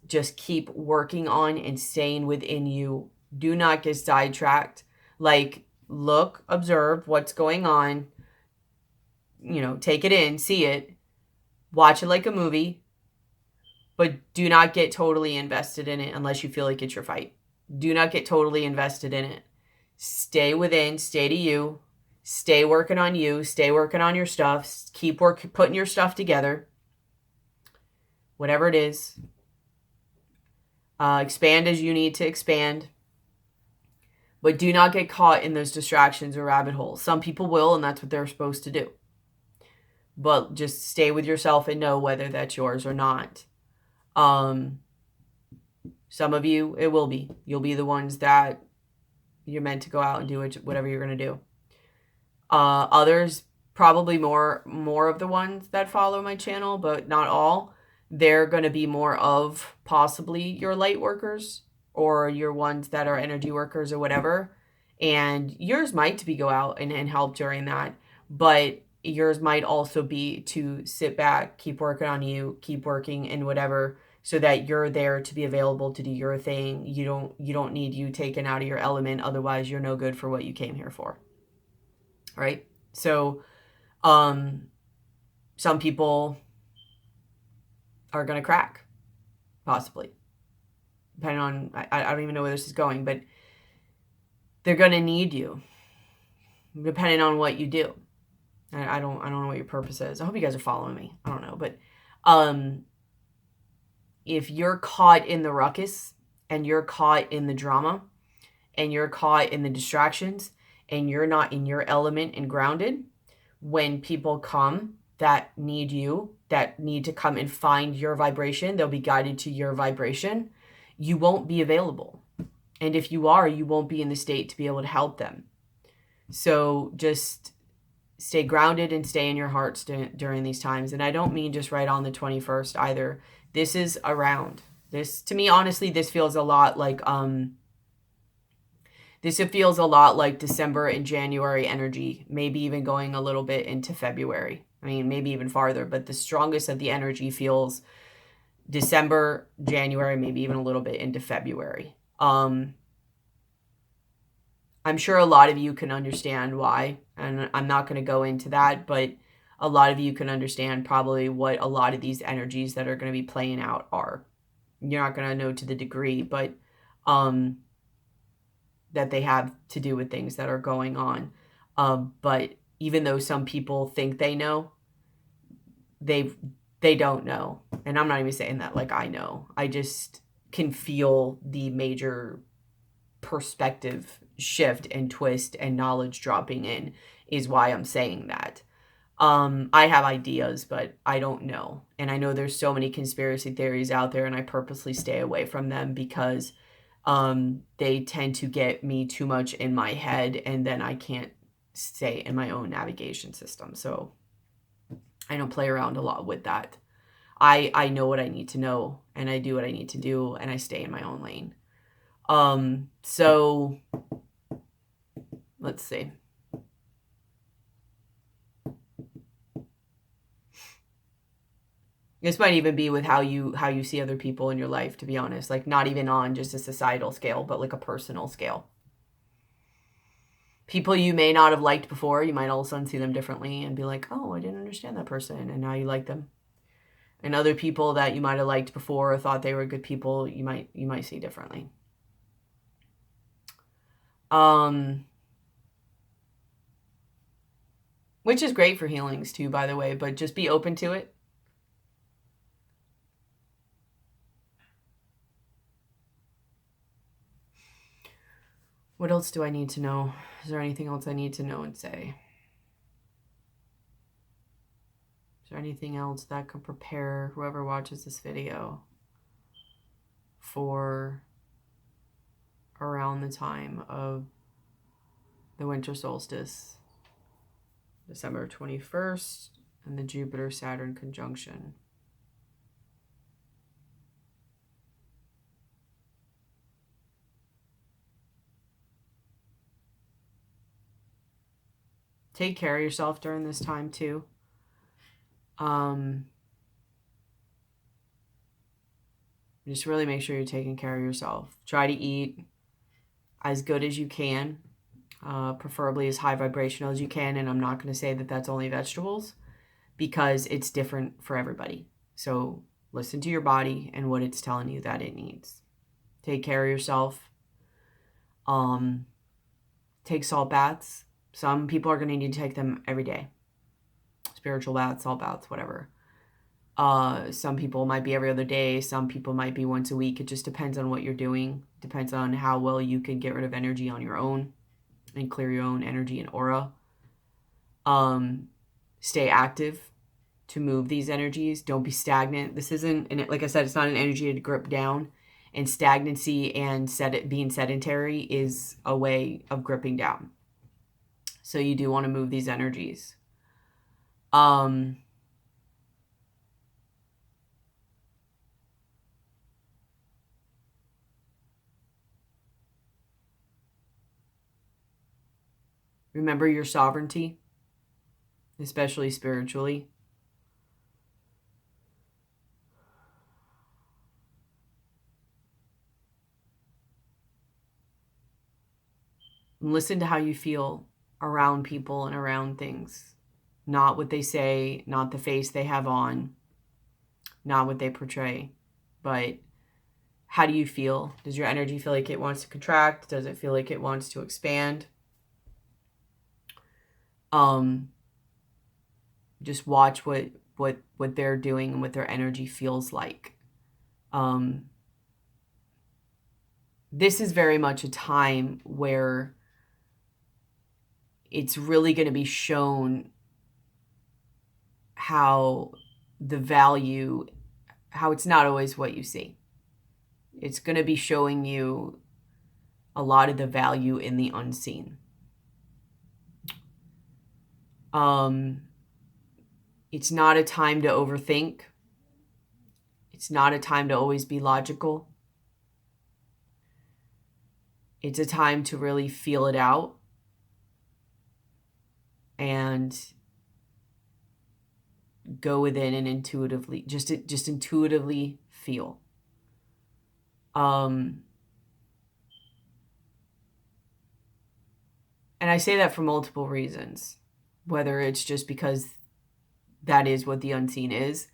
just keep working on and staying within you. Do not get sidetracked. Like, look, observe what's going on, take it in, see it, watch it like a movie, but do not get totally invested in it unless you feel like it's your fight. Do not get totally invested in it. Stay within, stay to you, stay working on you, stay working on your stuff, keep putting your stuff together, whatever it is. Expand as you need to expand, but do not get caught in those distractions or rabbit holes. Some people will, and that's what they're supposed to do. But just stay with yourself and know whether that's yours or not. Some of you, it will be. You'll be the ones that you're meant to go out and do whatever you're going to do. Others, probably more of the ones that follow my channel, but not all. They're going to be more of possibly your light workers or your ones that are energy workers or whatever. And yours might be go out and help during that. But yours might also be to sit back, keep working on you, keep working and whatever, so that you're there to be available to do your thing. You don't need you taken out of your element. Otherwise, you're no good for what you came here for. Right? So, some people are going to crack, possibly. Depending on, I don't even know where this is going, but they're going to need you, depending on what you do. I don't know what your purpose is. I hope you guys are following me. I don't know, but if you're caught in the ruckus and you're caught in the drama and you're caught in the distractions and you're not in your element and grounded, when people come that need you, that need to come and find your vibration, they'll be guided to your vibration, you won't be available. And if you are, you won't be in the state to be able to help them. So just stay grounded and stay in your hearts during these times. And I don't mean just right on the 21st either. This is around. This, to me, honestly, this feels a lot like December and January energy, maybe even going a little bit into February. I mean, maybe even farther, but the strongest of the energy feels December, January, maybe even a little bit into February. I'm sure a lot of you can understand why, and I'm not going to go into that, but a lot of you can understand probably what a lot of these energies that are going to be playing out are. You're not going to know to the degree, but that they have to do with things that are going on. But even though some people think they know, they don't know. And I'm not even saying that like I know. I just can feel the major perspective shift and twist and knowledge dropping in is why I'm saying that. I have ideas, but I don't know. And I know there's so many conspiracy theories out there, and I purposely stay away from them because they tend to get me too much in my head, and then I can't stay in my own navigation system. So I don't play around a lot with that. I know what I need to know, and I do what I need to do, and I stay in my own lane. So let's see. This might even be with how you see other people in your life, to be honest. Like, not even on just a societal scale, but like a personal scale. People you may not have liked before, you might all of a sudden see them differently and be like, oh, I didn't understand that person, and now you like them. And other people that you might have liked before or thought they were good people, you might see differently. Which is great for healings too, by the way, but just be open to it. What else do I need to know? Is there anything else I need to know and say? Is there anything else that could prepare whoever watches this video for around the time of the winter solstice, December 21st, and the Jupiter-Saturn conjunction? Take care of yourself during this time too. Just really make sure you're taking care of yourself. Try to eat as good as you can, preferably as high vibrational as you can. And I'm not going to say that that's only vegetables, because it's different for everybody. So listen to your body and what it's telling you that it needs. Take care of yourself. Take salt baths. Some people are going to need to take them every day. Spiritual baths, salt baths, whatever. Some people might be every other day. Some people might be once a week. It just depends on what you're doing. Depends on how well you can get rid of energy on your own and clear your own energy and aura. Stay active to move these energies. Don't be stagnant. This isn't, and like I said, it's not an energy to grip down. And stagnancy and being sedentary is a way of gripping down. So you do want to move these energies. Remember your sovereignty, especially spiritually. And listen to how you feel around people and around things. Not what they say, not the face they have on, not what they portray, but how do you feel? Does your energy feel like it wants to contract? Does it feel like it wants to expand? Just watch what they're doing and what their energy feels like. This is very much a time where it's really going to be shown how the value, how it's not always what you see. It's going to be showing you a lot of the value in the unseen. It's not a time to overthink. It's not a time to always be logical. It's a time to really feel it out and go within and intuitively, just intuitively feel. And I say that for multiple reasons, whether it's just because that is what the unseen is,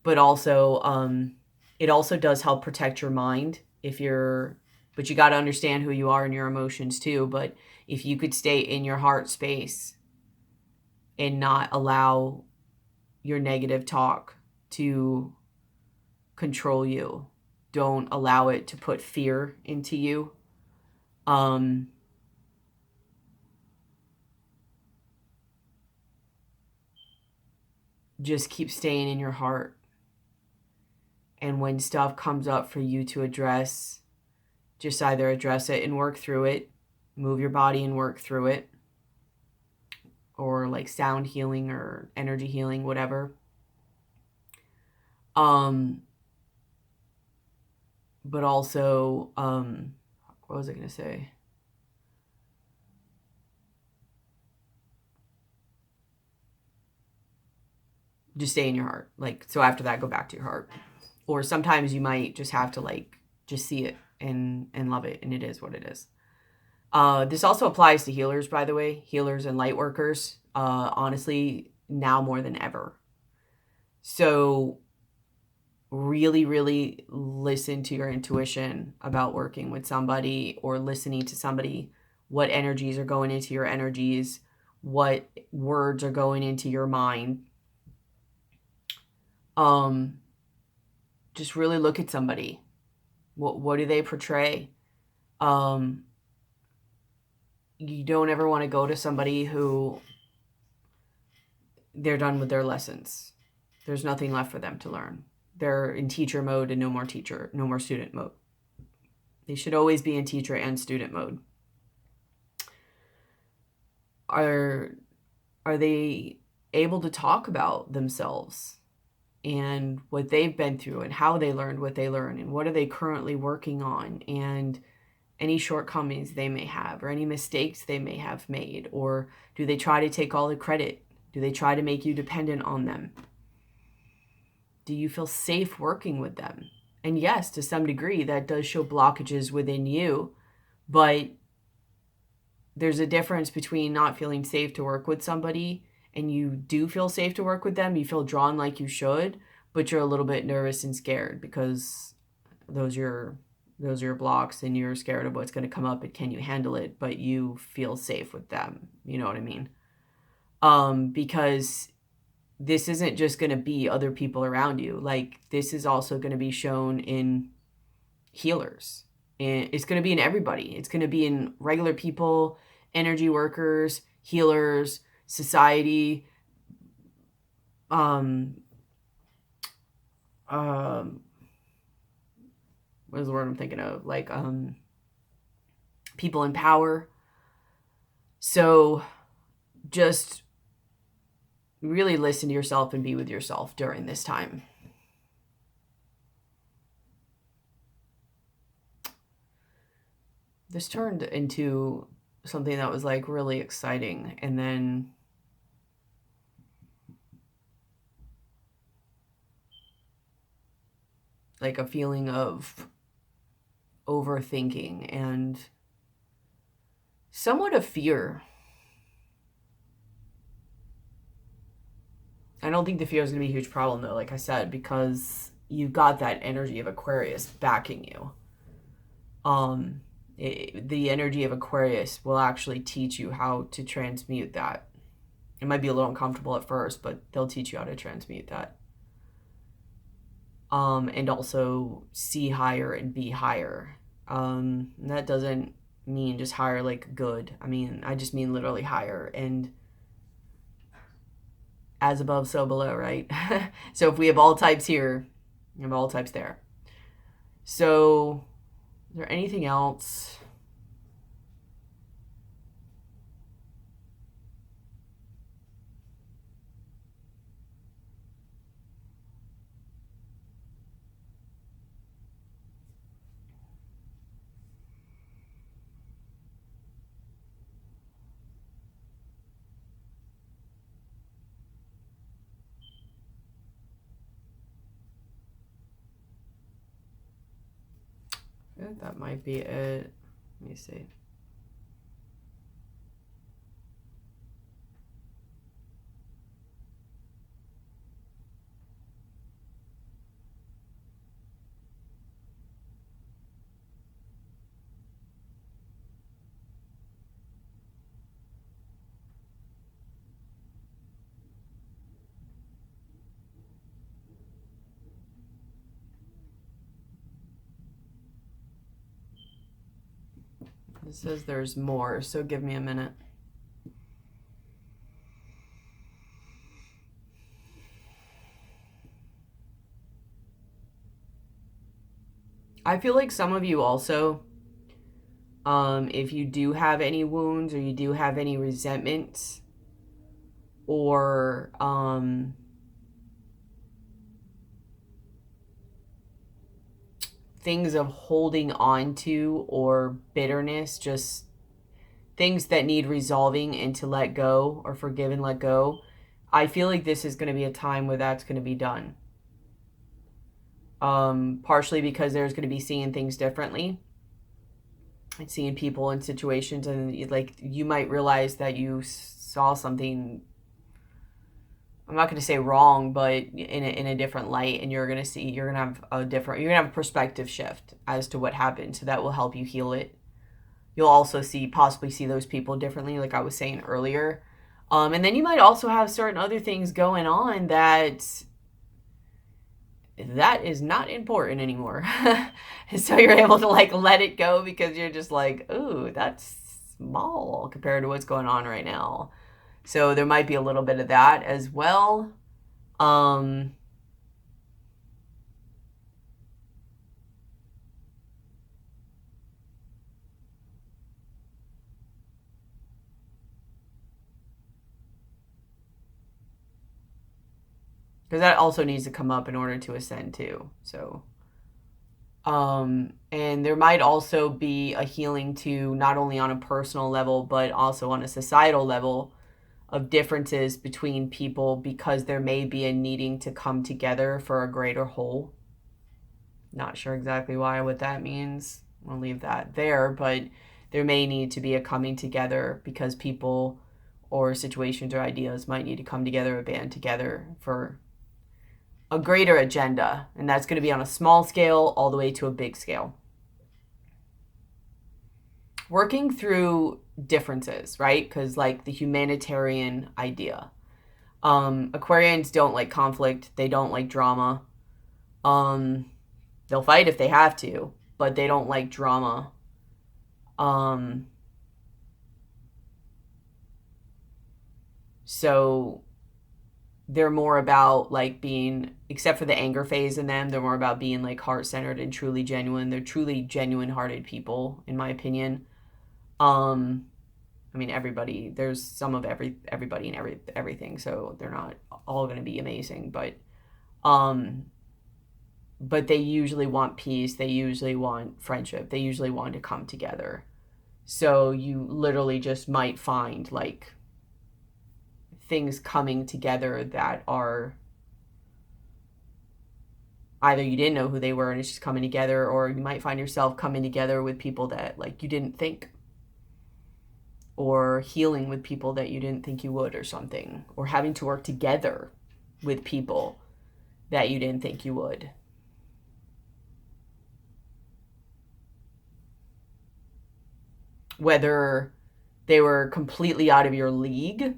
but also it also does help protect your mind but you got to understand who you are and your emotions too. But if you could stay in your heart space and not allow your negative talk to control you, don't allow it to put fear into you. Just keep staying in your heart. And when stuff comes up for you to address, just either address it and work through it, move your body and work through it, or like sound healing or energy healing, whatever. But also, what was I going to say? Just stay in your heart. Like, so after that, go back to your heart. Or sometimes you might just have to like, just see it and love it. And it is what it is. This also applies to healers, by the way, healers and light workers, honestly, now more than ever. So really, really listen to your intuition about working with somebody or listening to somebody. What energies are going into your energies, what words are going into your mind. Just really look at somebody. What do they portray? You don't ever want to go to somebody who they're done with their lessons. There's nothing left for them to learn. They're in teacher mode and no more student mode. They should always be in teacher and student mode. Are they able to talk about themselves and what they've been through and how they learned what they learned and what are they currently working on and any shortcomings they may have or any mistakes they may have made? Or do they try to take all the credit? Do they try to make you dependent on them? Do you feel safe working with them? And yes, to some degree, that does show blockages within you, but there's a difference between not feeling safe to work with somebody and you do feel safe to work with them. You feel drawn like you should, but you're a little bit nervous and scared because those are your blocks and you're scared of what's going to come up and can you handle it, but you feel safe with them. You know what I mean? Because this isn't just going to be other people around you. Like, this is also going to be shown in healers. And it's going to be in everybody. It's going to be in regular people, energy workers, healers, society, what is the word I'm thinking of? Like, people in power. So just really listen to yourself and be with yourself during this time. This turned into something that was like really exciting, and then like a feeling of overthinking and somewhat of fear. I don't think the fear is going to be a huge problem though, like I said, because you've got that energy of Aquarius backing you. The energy of Aquarius will actually teach you how to transmute that. It might be a little uncomfortable at first, but they'll teach you how to transmute that. And also see higher and be higher. That doesn't mean just higher like good. I just mean literally higher and as above, so below, right? So if we have all types here, we have all types there. So is there anything else? That might be it. Let me see. It says there's more, so give me a minute. I feel like some of you also, if you do have any wounds or you do have any resentments, or things of holding on to or bitterness, just things that need resolving and to let go or forgive and let go. I feel like this is going to be a time where that's going to be done. Partially because there's going to be seeing things differently and seeing people in situations, and like you might realize that you saw something, I'm not going to say wrong, but in a different light, and you're going to have a perspective shift as to what happened. So that will help you heal it. You'll also possibly see those people differently, like I was saying earlier. And then you might also have certain other things going on that is not important anymore. And so you're able to like let it go because you're just like, ooh, that's small compared to what's going on right now. So there might be a little bit of that as well. Because that also needs to come up in order to ascend too. So, and there might also be a healing to not only on a personal level, but also on a societal level of differences between people, because there may be a needing to come together for a greater whole. Not sure exactly what that means. I'll leave that there, but there may need to be a coming together because people or situations or ideas might need to come together or band together for a greater agenda. And that's going to be on a small scale all the way to a big scale. Working through differences, right? Because like the humanitarian idea. Aquarians don't like conflict. They don't like drama. They'll fight if they have to, but they don't like drama. So they're more about like being, except for the anger phase in them, they're more about being like heart-centered and truly genuine. They're truly genuine-hearted people, in my opinion. I mean, everybody, there's some of everybody and everything, so they're not all going to be amazing, but they usually want peace. They usually want friendship. They usually want to come together. So you literally just might find like things coming together that are either you didn't know who they were and it's just coming together, or you might find yourself coming together with people that like you didn't think, or healing with people that you didn't think you would or something, or having to work together with people that you didn't think you would. Whether they were completely out of your league,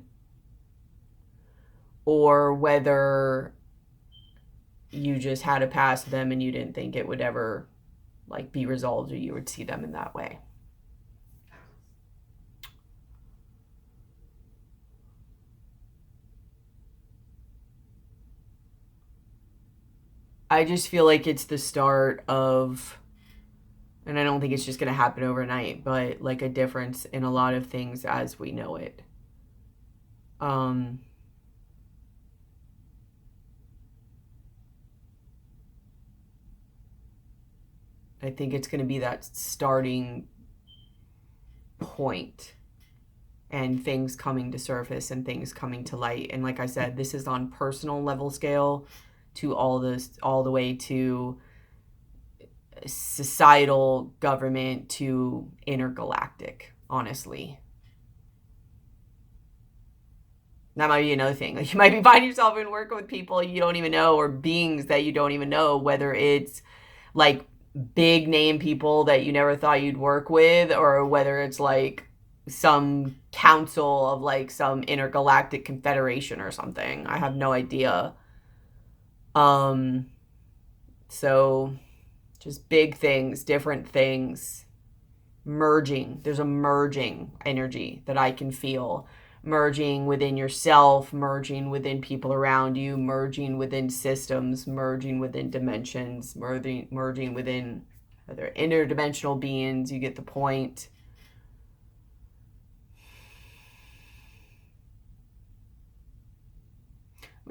or whether you just had a past with them and you didn't think it would ever like be resolved, or you would see them in that way. I just feel like it's the start of, and I don't think it's just going to happen overnight, but like a difference in a lot of things as we know it. I think it's going to be that starting point and things coming to surface and things coming to light. And like I said, this is on personal level scale to all the way to societal, government, to intergalactic, honestly. That might be another thing. Like you might be finding yourself in working with people you don't even know, or beings that you don't even know, whether it's like big name people that you never thought you'd work with, or whether it's like some council of like some intergalactic confederation or something. I have no idea. So just big things, different things, merging. There's a merging energy that I can feel. Merging within yourself, merging within people around you, merging within systems, merging within dimensions, merging within other interdimensional beings. You get the point.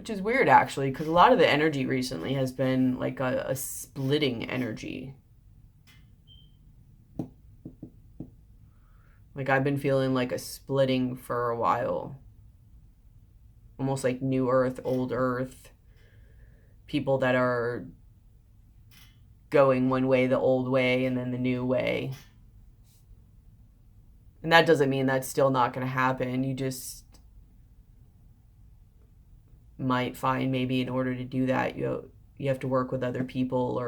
Which is weird, actually, because a lot of the energy recently has been like a splitting energy. Like, I've been feeling like a splitting for a while. Almost like new earth, old earth. People that are going one way, the old way, and then the new way. And that doesn't mean that's still not going to happen. You just might find maybe in order to do that, you have to work with other people,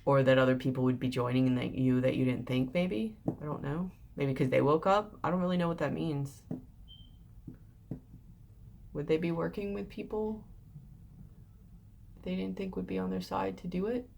or that other people would be joining and that you didn't think, maybe. I don't know. Maybe because they woke up. I don't really know what that means. Would they be working with people they didn't think would be on their side to do it?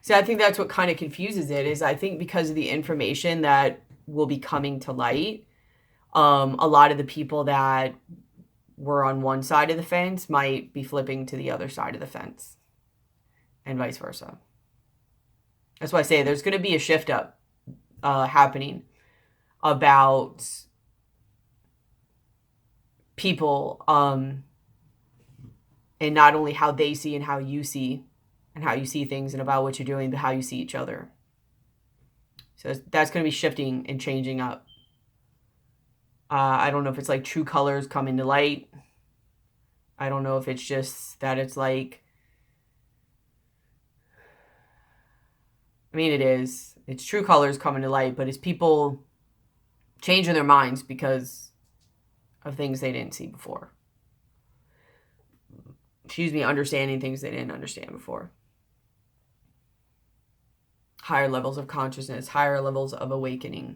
See, I think that's what kind of confuses it, is I think because of the information that will be coming to light, a lot of the people that were on one side of the fence might be flipping to the other side of the fence, and vice versa. That's why I say there's going to be a shift up happening about people, and not only how they see and how you see things and about what you're doing, but how you see each other. So that's going to be shifting and changing up. I don't know if it's like true colors come into light. I don't know if it's just that it's like, I mean, it is. It's true colors coming to light, but it's people changing their minds because of things they didn't see before. Understanding things they didn't understand before. Higher levels of consciousness, higher levels of awakening,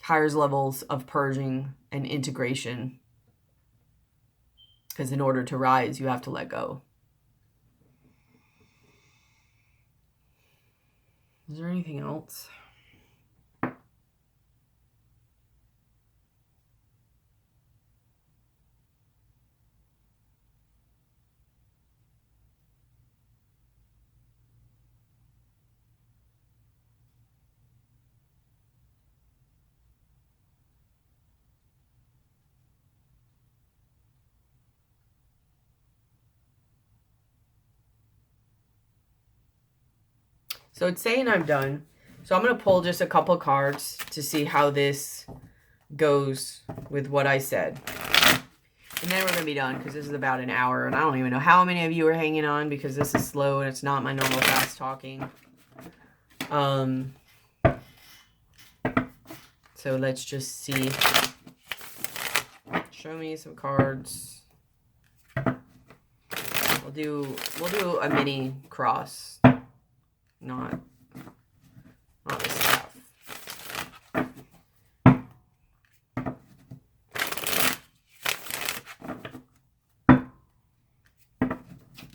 higher levels of purging and integration. Because in order to rise, you have to let go. Is there anything else? So it's saying I'm done. So I'm going to pull just a couple cards to see how this goes with what I said. And then we're going to be done because this is about an hour. And I don't even know how many of you are hanging on because this is slow and it's not my normal fast talking. So let's just see. Show me some cards. We'll do a mini cross. Not the staff.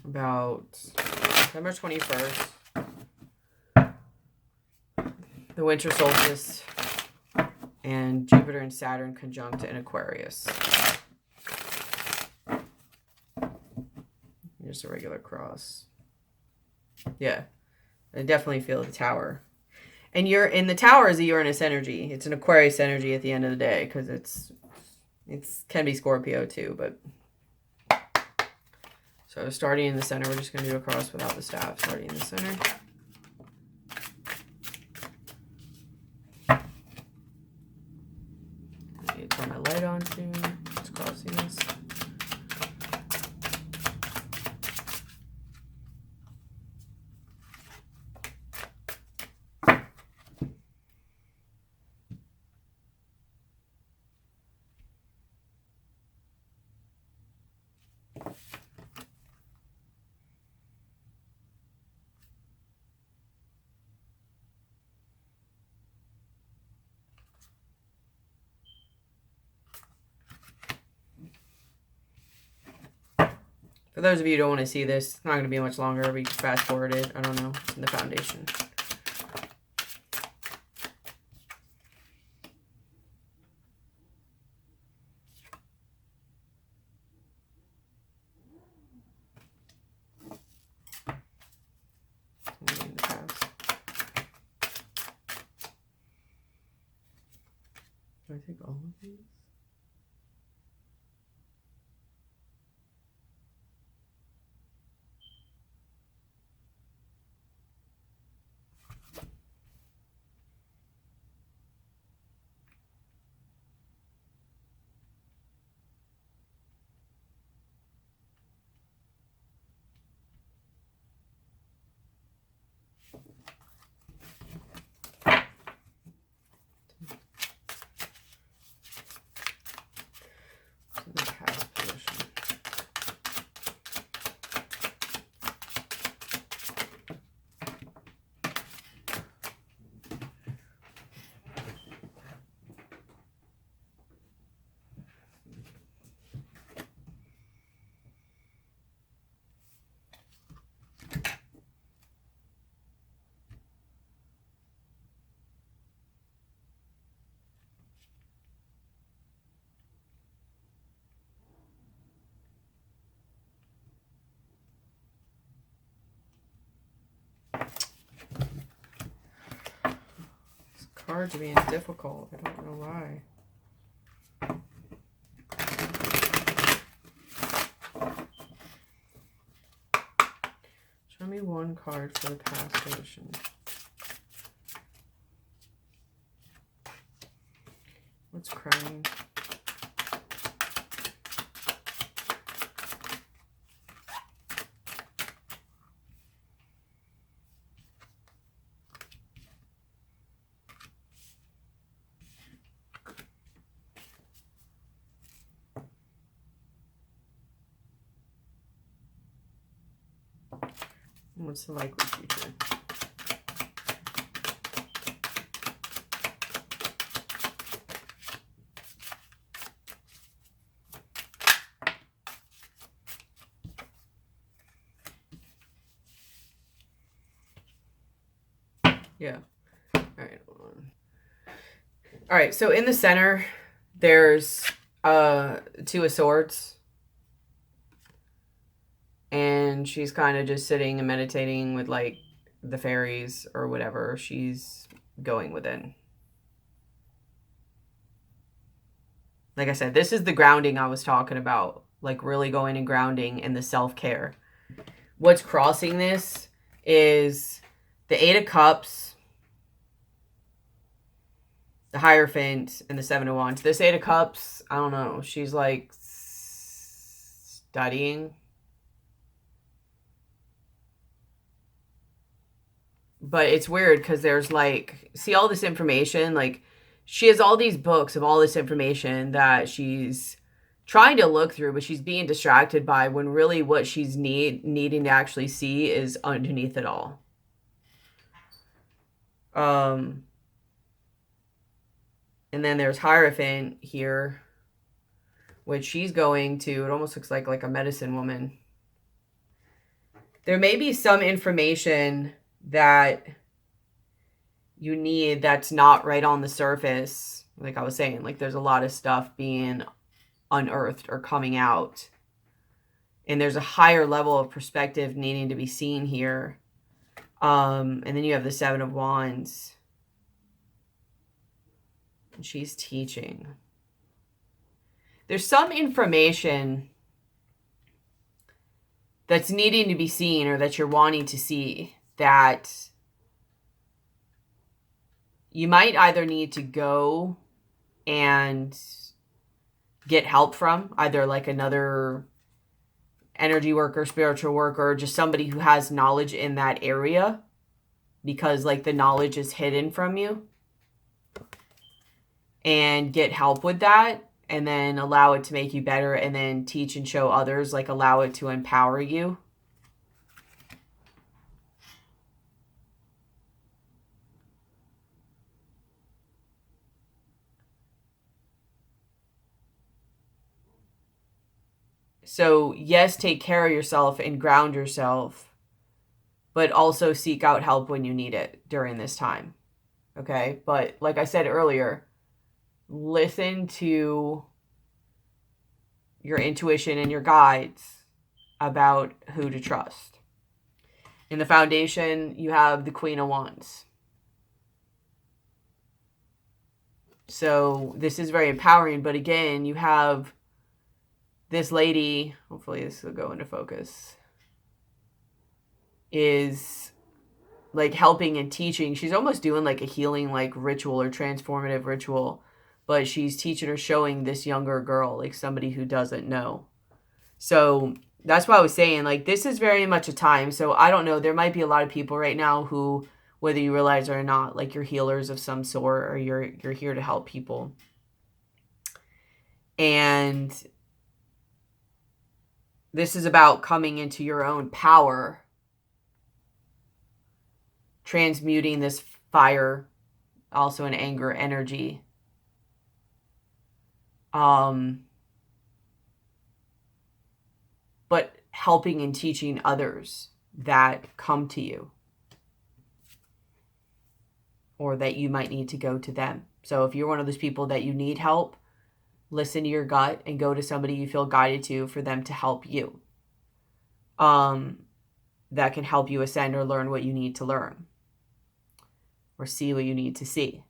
About September 21st, the winter solstice, and Jupiter and Saturn conjunct in Aquarius. Just a regular cross. Yeah. I definitely feel the tower. And you're in the tower is a Uranus energy. It's an Aquarius energy at the end of the day because it's can be Scorpio too, but so starting in the center, we're just going to do a cross without the staff. Starting in the center. I need to turn my light on soon. Just crossing this. For those of you who don't want to see this, it's not going to be much longer, but you can fast forward it. I don't know. It's in the foundation. Do I take all of these? Cards being difficult. I don't know why. Show me one card for the past position. What's crying? What's the likely future? Yeah. All right, hold on. All right, so in the center, there's Two of Swords. And she's kind of just sitting and meditating with like the fairies or whatever she's going within. Like I said, this is the grounding I was talking about. Like really going and grounding and the self-care. What's crossing this is the Eight of Cups, the Hierophant, and the Seven of Wands. This Eight of Cups, I don't know. She's like studying. But it's weird because there's like, see all this information, like she has all these books of all this information that she's trying to look through, but she's being distracted by when really what she's needing to actually see is underneath it all. And then there's Hierophant here, which she's going to, it almost looks like a medicine woman. There may be some information that you need that's not right on the surface. Like I was saying, like there's a lot of stuff being unearthed or coming out. And there's a higher level of perspective needing to be seen here. And then you have the Seven of Wands. And she's teaching. There's some information that's needing to be seen or that you're wanting to see that you might either need to go and get help from, either like another energy worker, spiritual worker, just somebody who has knowledge in that area, because like the knowledge is hidden from you, and get help with that and then allow it to make you better and then teach and show others, like allow it to empower you. So yes, take care of yourself and ground yourself, but also seek out help when you need it during this time. Okay? But like I said earlier, listen to your intuition and your guides about who to trust. In the foundation, you have the Queen of Wands. So this is very empowering, but again, you have this lady, hopefully this will go into focus, is like helping and teaching. She's almost doing like a healing like ritual or transformative ritual, but she's teaching or showing this younger girl, like somebody who doesn't know. So that's why I was saying, like, this is very much a time. So I don't know, there might be a lot of people right now who, whether you realize it or not, like you're healers of some sort, or you're here to help people. And this is about coming into your own power, transmuting this fire, also an anger energy. But helping and teaching others that come to you, or that you might need to go to them. So if you're one of those people that you need help, listen to your gut and go to somebody you feel guided to for them to help you. That can help you ascend or learn what you need to learn, or see what you need to see.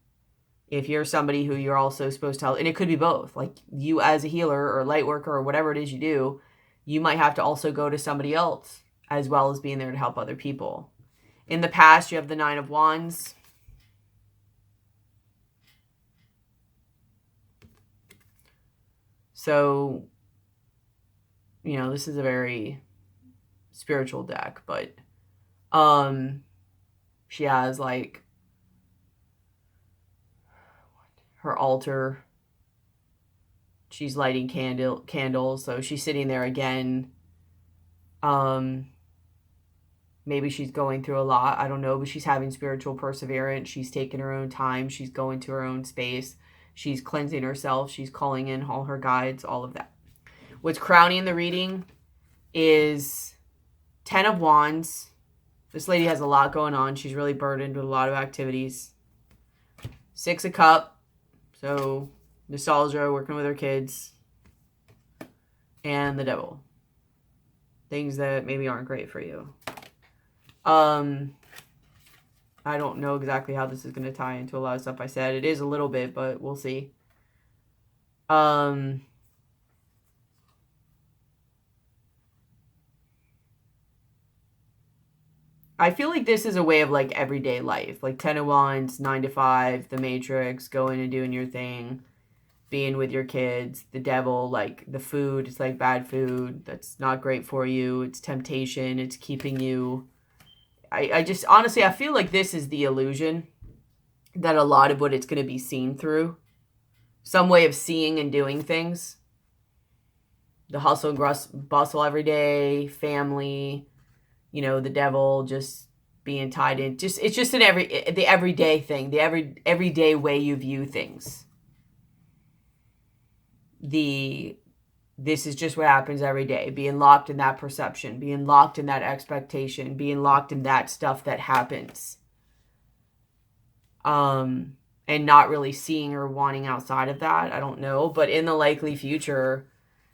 If you're somebody who you're also supposed to help, and it could be both, like you as a healer or light worker or whatever it is you do, you might have to also go to somebody else as well as being there to help other people. In the past, you have the Nine of Wands. So, you know, this is a very spiritual deck, but she has like her altar. She's lighting candles, so she's sitting there again. Maybe she's going through a lot, I don't know, but she's having spiritual perseverance. She's taking her own time. She's going to her own space. She's cleansing herself. She's calling in all her guides, all of that. What's crowning the reading is 10 of Wands. This lady has a lot going on. She's really burdened with a lot of activities. 6 of Cups. So nostalgia, working with her kids. And the Devil. Things that maybe aren't great for you. I don't know exactly how this is going to tie into a lot of stuff I said. It is a little bit, but we'll see. I feel like this is a way of like everyday life. Like 10 of Wands, 9 to 5, the Matrix, going and doing your thing, being with your kids, the Devil, like the food. It's like bad food. That's not great for you. It's temptation. It's keeping you... I just, honestly, I feel like this is the illusion that a lot of what it's going to be seen through. Some way of seeing and doing things. The hustle and bustle every day, family, you know, the Devil, just being tied in. It's just the everyday thing, the everyday way you view things. This is just what happens every day. Being locked in that perception, being locked in that expectation, being locked in that stuff that happens. And not really seeing or wanting outside of that. I don't know. But in the likely future,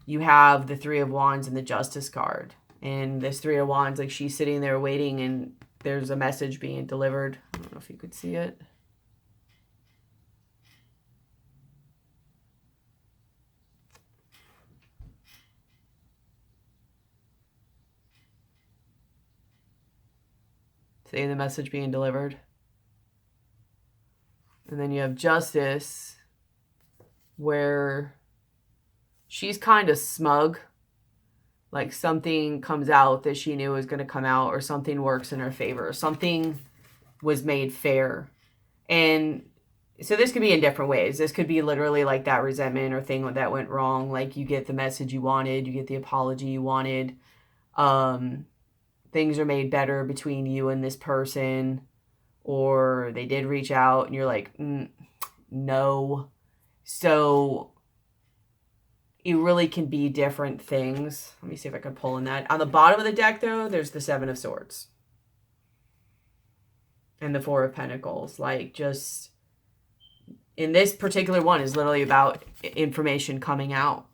you have the 3 of Wands and the Justice card. And this 3 of Wands, like she's sitting there waiting and there's a message being delivered. I don't know if you could see it. See the message being delivered. And then you have Justice, where she's kind of smug. Like something comes out that she knew was going to come out, or something works in her favor. Something was made fair. And so this could be in different ways. This could be literally like that resentment or thing that went wrong. Like you get the message you wanted, you get the apology you wanted. Things are made better between you and this person, or they did reach out and you're like, no. So it really can be different things. Let me see if I can pull in that. On the bottom of the deck, though, there's the Seven of Swords. And the Four of Pentacles. Like, just... in this particular one is literally about information coming out.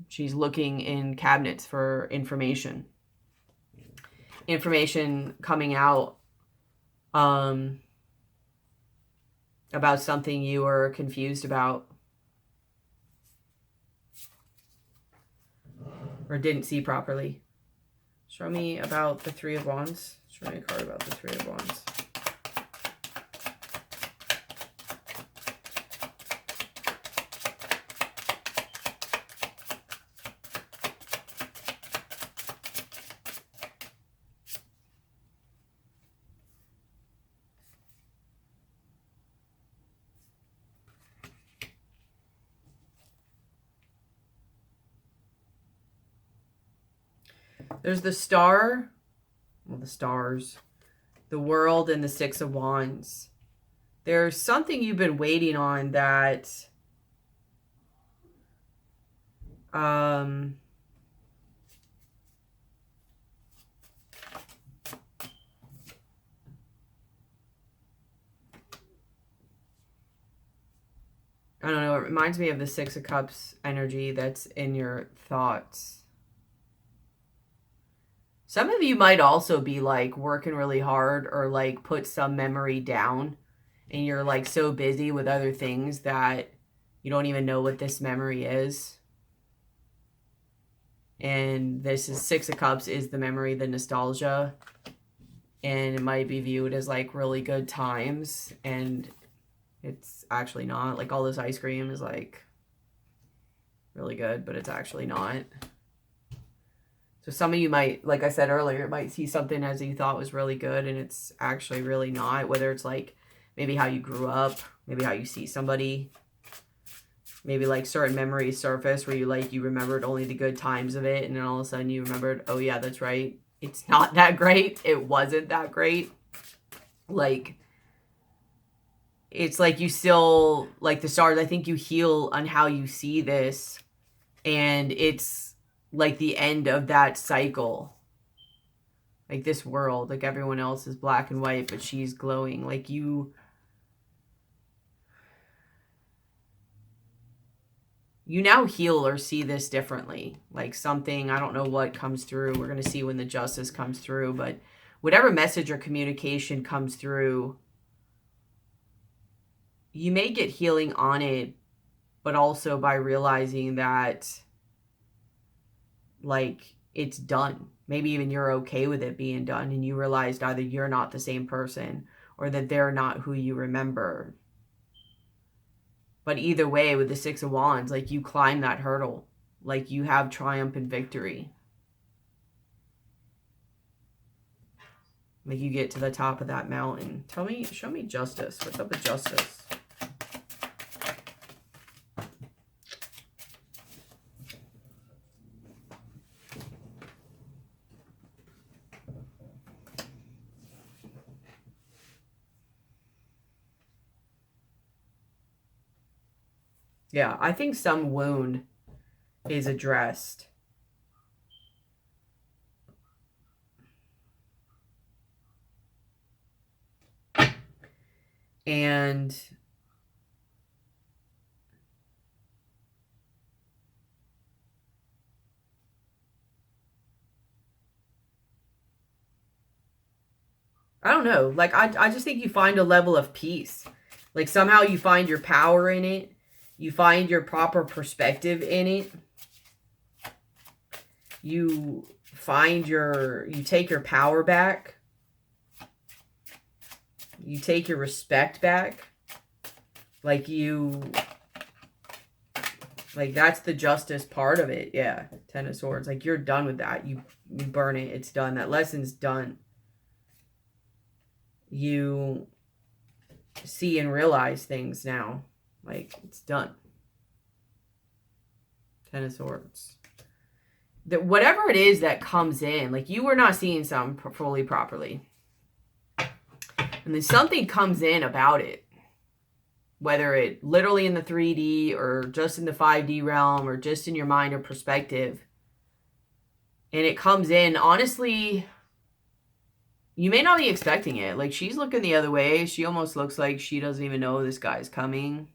She's looking in cabinets for information. Information coming out about something you were confused about. Or didn't see properly. Show me about the Three of Wands. Show me a card about the Three of Wands. There's the Star, well, the stars, the World, and the Six of Wands. There's something you've been waiting on that I don't know, it reminds me of the Six of Cups energy that's in your thoughts. Some of you might also be like working really hard or like put some memory down and you're like so busy with other things that you don't even know what this memory is. And this is Six of Cups is the memory, the nostalgia. And it might be viewed as like really good times. And it's actually not. Like all this ice cream is like really good, but it's actually not. So some of you might, like I said earlier, might see something as you thought was really good and it's actually really not. Whether it's like maybe how you grew up, maybe how you see somebody. Maybe like certain memories surface where you remembered only the good times of it and then all of a sudden you remembered, oh yeah, that's right. It's not that great. It wasn't that great. Like, it's like you still, like the stars, I think you heal on how you see this. And it's like the end of that cycle. Like this world, like everyone else is black and white, but she's glowing. Like you now heal or see this differently. Like something, I don't know what comes through. We're going to see when the Justice comes through, but whatever message or communication comes through, you may get healing on it, but also by realizing that like it's done. Maybe even you're okay with it being done and you realized either you're not the same person or that they're not who you remember. But either way, with the Six of Wands, like you climb that hurdle. Like you have triumph and victory. Like you get to the top of that mountain. Show me Justice. What's up with Justice? Yeah, I think some wound is addressed. And I don't know. Like, I just think you find a level of peace. Like, somehow you find your power in it. You find your proper perspective in it. You take your power back. You take your respect back. Like that's the Justice part of it. Yeah. Ten of Swords. Like you're done with that. You burn it. It's done. That lesson's done. You see and realize things now. Like it's done. Ten of Swords. That whatever it is that comes in, like you were not seeing something fully properly. And then something comes in about it. whether it literally in the 3D or just in the 5D realm or just in your mind or perspective. And it comes in, honestly, you may not be expecting it. Like, she's looking the other way. She almost looks like she doesn't even know this guy's coming.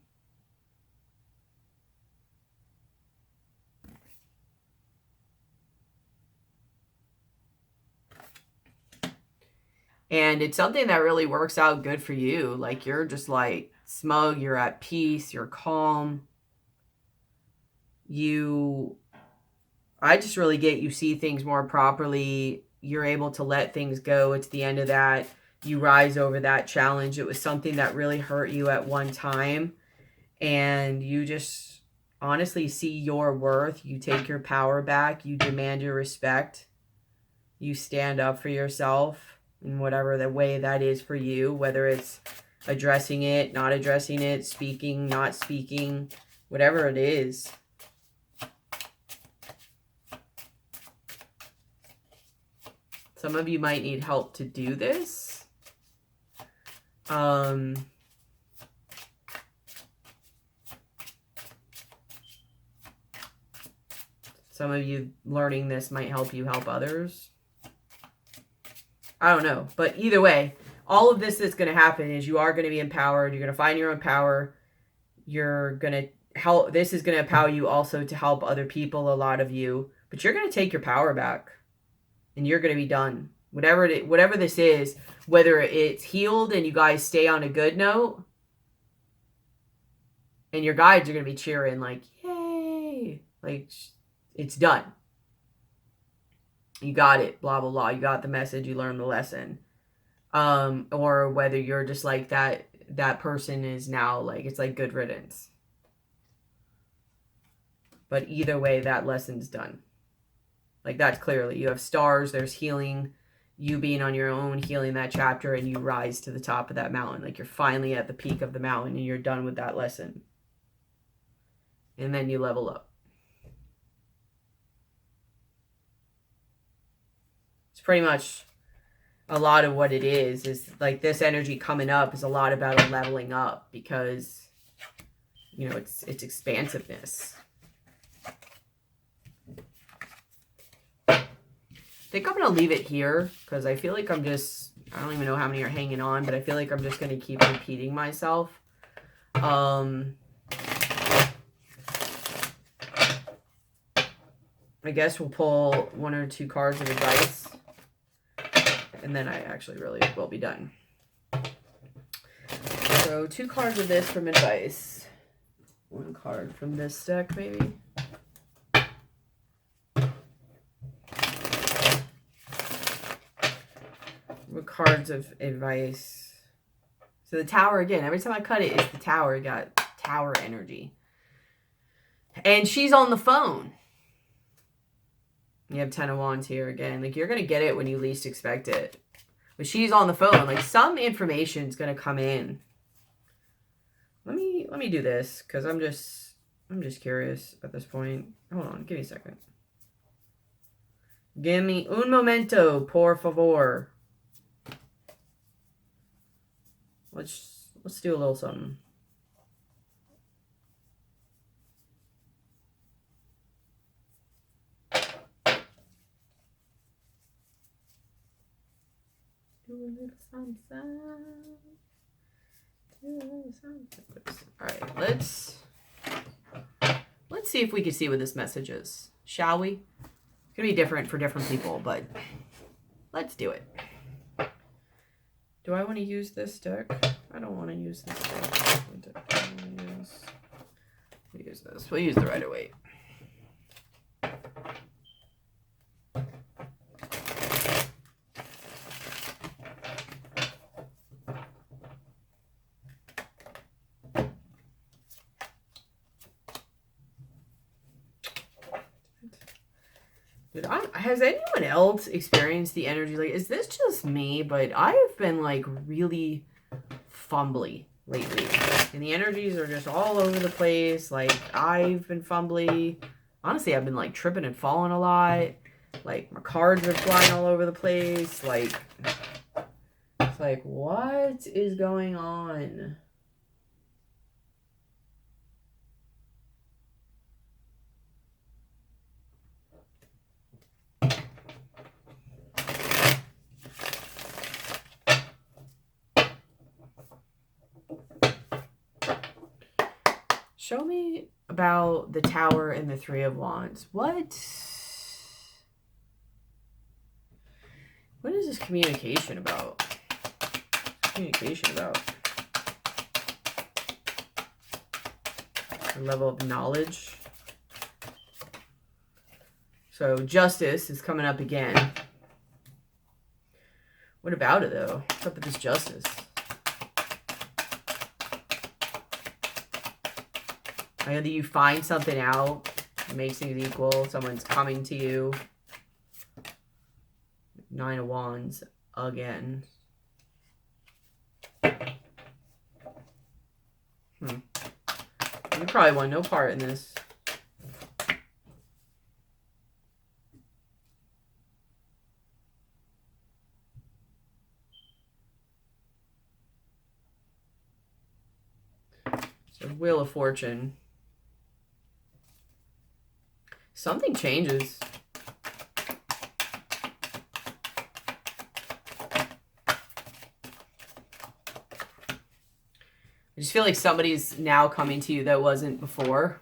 And it's something that really works out good for you. Like, you're just like smug, you're at peace, you're calm. I just really get you see things more properly. You're able to let things go. It's the end of that. You rise over that challenge. It was something that really hurt you at one time. And you just honestly see your worth. You take your power back. You demand your respect. You stand up for yourself in whatever the way that is for you, whether it's addressing it, not addressing it, speaking, not speaking, whatever it is. Some of you might need help to do this. Some of you learning this might help you help others. I don't know. But either way, all of this that's going to happen is you are going to be empowered. You're going to find your own power. You're going to help. This is going to empower you also to help other people, a lot of you. But you're going to take your power back. And you're going to be done. Whatever this is, whether it's healed and you guys stay on a good note, and your guides are going to be cheering like, yay, like, it's done. You got it, blah, blah, blah. You got the message, you learned the lesson. Or whether you're just like that person is now like, it's like good riddance. But either way, that lesson's done. Like, that's clearly, you have stars, there's healing, you being on your own, healing that chapter, and you rise to the top of that mountain. Like, you're finally at the peak of the mountain and you're done with that lesson. And then you level up. It's pretty much a lot of what it is like this energy coming up is a lot about a leveling up because, you know, it's expansiveness. I think I'm going to leave it here because I feel like I don't even know how many are hanging on, but I feel like I'm just going to keep repeating myself. I guess we'll pull 1 or 2 cards of advice, and then I actually really will be done. So 2 cards of this from advice. 1 card from this deck, maybe. Cards of advice. So the Tower again. Every time I cut it, it's the Tower. You got Tower energy. And she's on the phone. You have 10 of Wands here again. Like, you're going to get it when you least expect it. But she's on the phone. Like, some information is going to come in. Let me do this because I'm just curious at this point. Hold on. Give me a second. Give me un momento, por favor. Let's do a little something. Do a little something. Do a little something. All right, let's see if we can see what this message is, shall we? It's gonna be different for different people, but let's do it. Do I want to use this deck? I don't want to use this deck. We'll use this. We'll use the Rider-Waite. Dude, has anyone else experienced the energy? Like, is this just me? But I have been, like, really fumbly lately. And the energies are just all over the place. Like, I've been fumbly. Honestly, I've been, like, tripping and falling a lot. Like, my cards are flying all over the place. Like, it's like, what is going on? Show me about the Tower and the Three of Wands. What is this communication about? Communication about a level of knowledge. So justice is coming up again. What about it though? What's up with this justice? Either you find something out, it makes things equal, someone's coming to you. Nine of Wands again. You probably want no part in this. So Wheel of Fortune. Something changes. I just feel like somebody's now coming to you that wasn't before.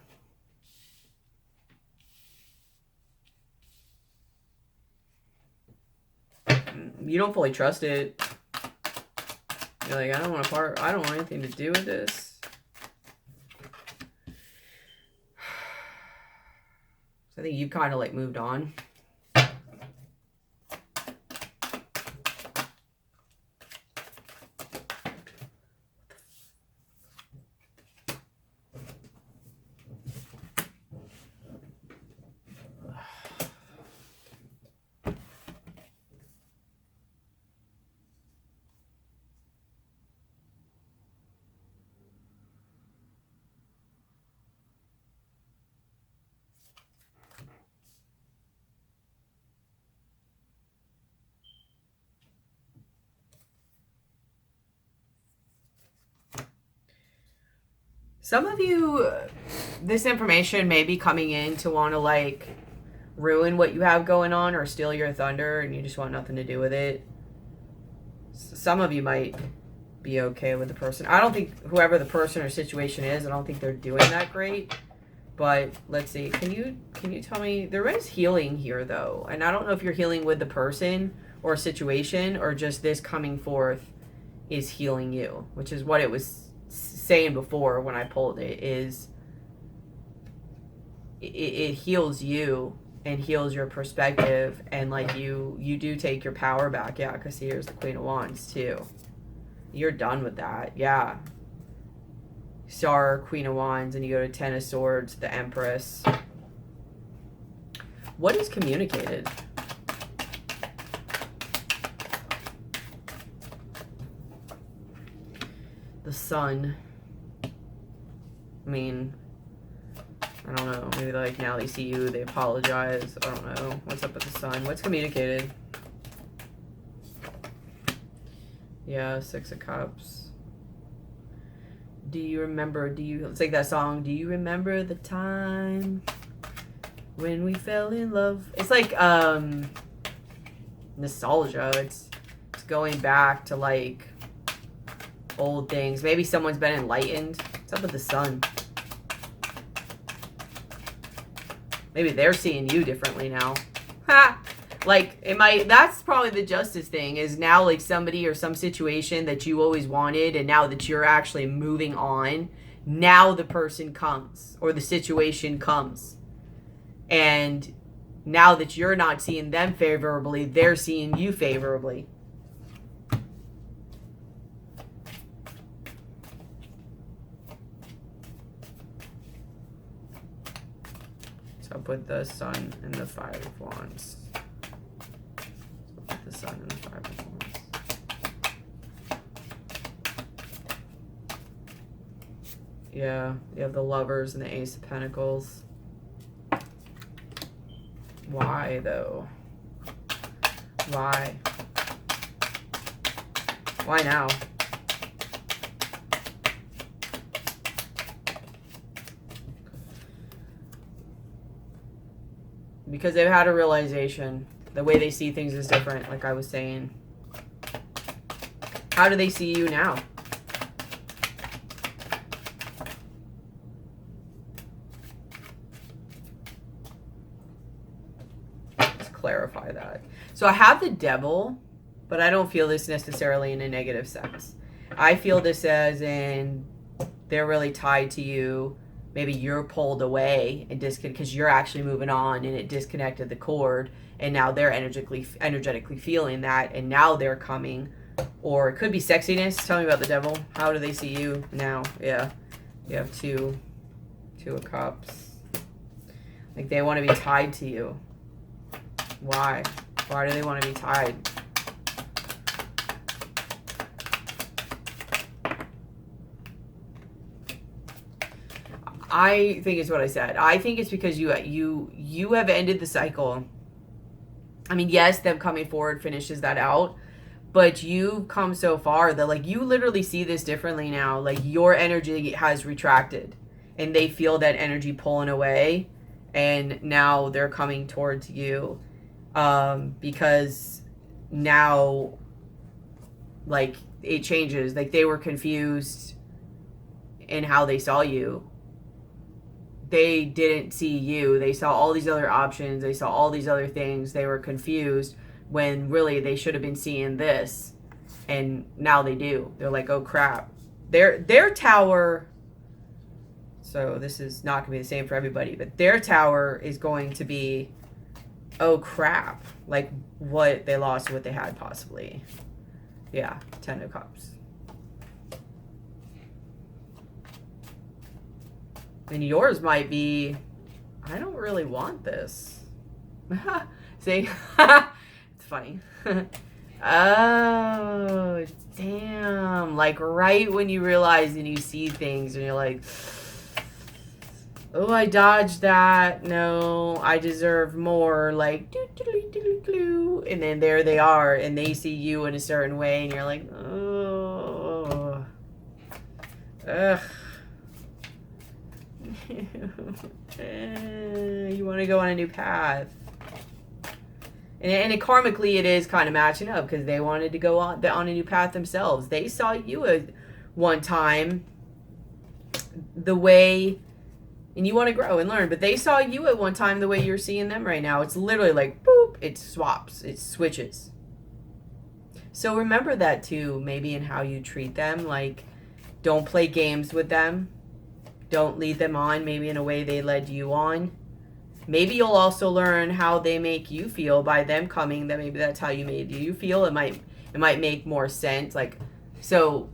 You don't fully trust it. You're like, I don't want anything to do with this. So I think you've kind of like moved on. Some of you, this information may be coming in to want to like ruin what you have going on or steal your thunder and you just want nothing to do with it. Some of you might be okay with the person. I don't think whoever the person or situation is, I don't think they're doing that great. But let's see. Can you tell me, there is healing here though. And I don't know if you're healing with the person or situation or just this coming forth is healing you, which is what it was saying before when I pulled it, is it heals you and heals your perspective, and like you do take your power back. Yeah, because here's the Queen of Wands too. You're done with that. Yeah. Star, Queen of Wands, and you go to Ten of Swords, the Empress. What is communicated? The Sun. I mean, I don't know. Maybe like now they see you, they apologize. I don't know. What's up with the Sun? What's communicated? Yeah, Six of Cups. Do you remember, let's take that song. Do you remember the time when we fell in love? It's like nostalgia. It's going back to like old things. Maybe someone's been enlightened. What's up with the Sun? Maybe they're seeing you differently now. Ha! Like, that's probably the justice thing, is now like somebody or some situation that you always wanted, and now that you're actually moving on, now the person comes or the situation comes. And now that you're not seeing them favorably, they're seeing you favorably. With the Sun and the Five of Wands. With the Sun and the Five of Wands. Yeah, you have the Lovers and the Ace of Pentacles. Why though? Why? Why now? Because they've had a realization. The way they see things is different, like I was saying. How do they see you now? God. So I have the devil, but I don't feel this necessarily in a negative sense. I feel this as in they're really tied to you. Maybe you're pulled away and because you're actually moving on and it disconnected the cord, and now they're energetically feeling that, and now they're coming. Or it could be sexiness. Tell me about the devil. How do they see you now? Yeah. You have two of cups. Like they want to be tied to you. Why? Why do they want to be tied? I think it's what I said. I think it's because you have ended the cycle. I mean, yes, them coming forward finishes that out, but you've come so far that like you literally see this differently now. Like your energy has retracted and they feel that energy pulling away, and now they're coming towards you because now like it changes. Like they were confused in how they saw you. They didn't see you. They saw all these other options. They saw all these other things. They were confused when really they should have been seeing this. And now they do. They're like, oh crap. Their tower, so this is not going to be the same for everybody, but their tower is going to be, oh crap. Like what they lost, what they had possibly. Yeah, 10 of Cups. And yours might be, I don't really want this. See? It's funny. Oh, damn. Like right when you realize and you see things and you're like, oh, I dodged that. No, I deserve more. Like, and then there they are and they see you in a certain way and you're like, oh, ugh. You want to go on a new path, and it karmically it is kind of matching up because they wanted to go on a new path themselves. They saw you at one time the way, and you want to grow and learn, but they saw you at one time the way you're seeing them right now. It's literally like boop, it swaps, it switches. So remember that too, maybe in how you treat them. Like, don't play games with them. Don't lead them on maybe in a way they led you on. Maybe you'll also learn how they make you feel by them coming, that maybe that's how you made you feel. It might make more sense. Like, so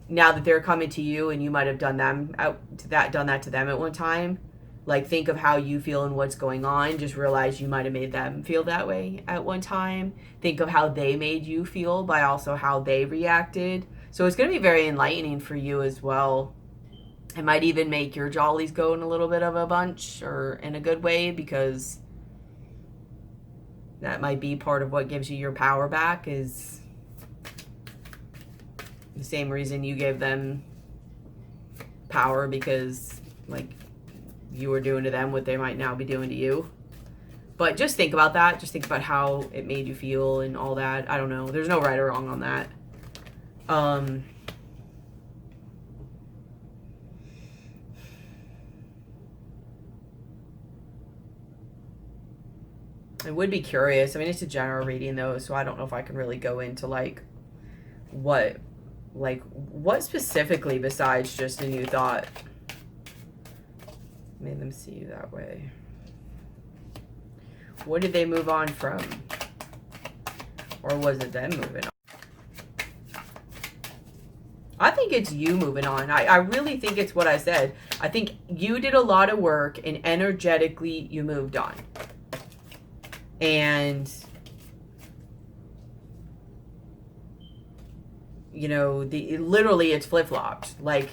now that they're coming to you and you might have done that to them at one time, like think of how you feel and what's going on. Just realize you might have made them feel that way at one time. Think of how they made you feel by also how they reacted. So it's going to be very enlightening for you as well. It might even make your jollies go in a little bit of a bunch, or in a good way, because that might be part of what gives you your power back, is the same reason you gave them power, because like you were doing to them what they might now be doing to you. But just think about that. Just think about how it made you feel and all that. I don't know. There's no right or wrong on that. I would be curious. I mean, it's a general reading though, so I don't know if I can really go into like what specifically besides just a new thought made them see you that way. What did they move on from? Or was it them moving on? I think it's you moving on. I really think it's what I said. I think you did a lot of work and energetically you moved on. And, you know, literally it's flip-flopped. Like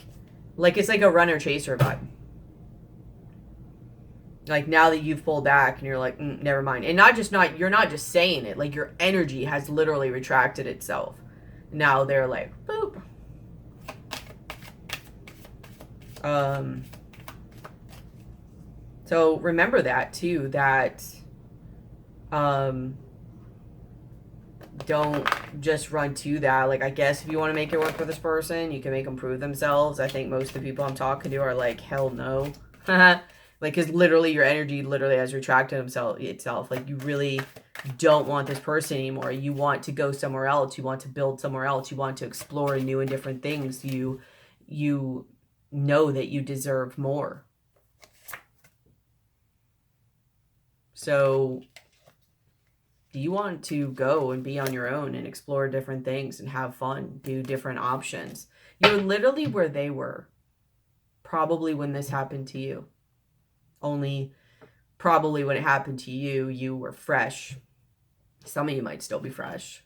it's like a runner-chaser vibe. Like now that you've pulled back and you're like, never mind. And you're not just saying it. Like your energy has literally retracted itself. Now they're like, boop. So remember that too, that don't just run to that. Like, I guess if you want to make it work for this person, you can make them prove themselves. I think most of the people I'm talking to are like, hell no. Like, because literally your energy literally has retracted itself. Like, you really don't want this person anymore. You want to go somewhere else. You want to build somewhere else. You want to explore new and different things. You know that you deserve more. So do you want to go and be on your own and explore different things and have fun, do different options? You're literally where they were, probably when this happened to you. Only probably when it happened to you, you were fresh. Some of you might still be fresh.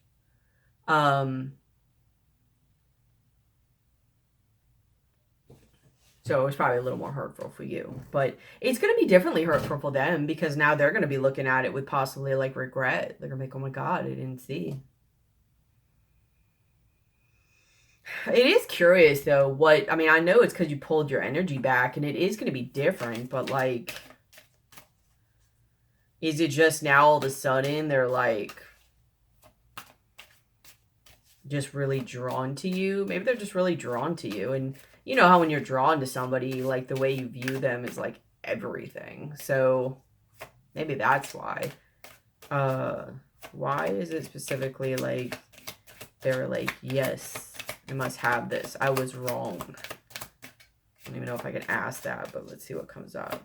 So it was probably a little more hurtful for you. But it's going to be differently hurtful for them, because now they're going to be looking at it with possibly like regret. They're going to be like, oh my God, I didn't see. It is curious though, I mean, I know it's because you pulled your energy back, and it is going to be different, but like, is it just now all of a sudden they're like just really drawn to you? Maybe they're just really drawn to you, and you know how when you're drawn to somebody, like the way you view them is like everything. So maybe that's why. Why is it specifically like they're like, yes, I must have this. I was wrong. I don't even know if I can ask that, but let's see what comes up.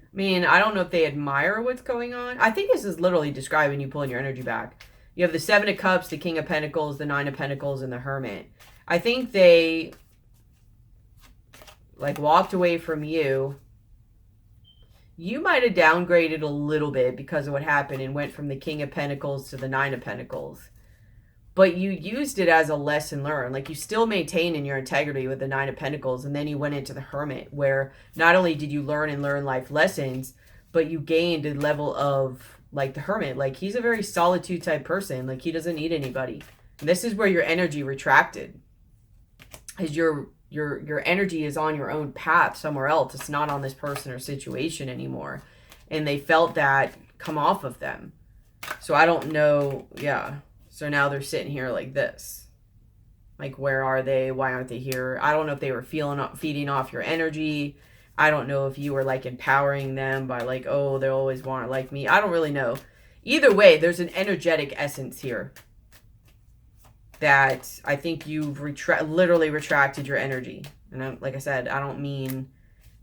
I mean, I don't know if they admire what's going on. I think this is literally describing you pulling your energy back. You have the Seven of Cups, the King of Pentacles, the Nine of Pentacles, and the Hermit. I think they like walked away from you. You might have downgraded a little bit because of what happened and went from the King of Pentacles to the Nine of Pentacles. But you used it as a lesson learned. Like, you still maintained in your integrity with the Nine of Pentacles, and then you went into the Hermit, where not only did you learn life lessons, but you gained a level of, like, the Hermit. Like, he's a very solitude type person. Like, he doesn't need anybody. And this is where your energy retracted. As your energy is on your own path somewhere else. It's not on this person or situation anymore. And they felt that come off of them. So I don't know. Yeah. So now they're sitting here like this. Like, where are they? Why aren't they here? I don't know if they were feeding off your energy. I don't know if you were like empowering them by like, oh, they always want it like me. I don't really know. Either way, there's an energetic essence here that I think you've literally retracted your energy. And like I said, I don't mean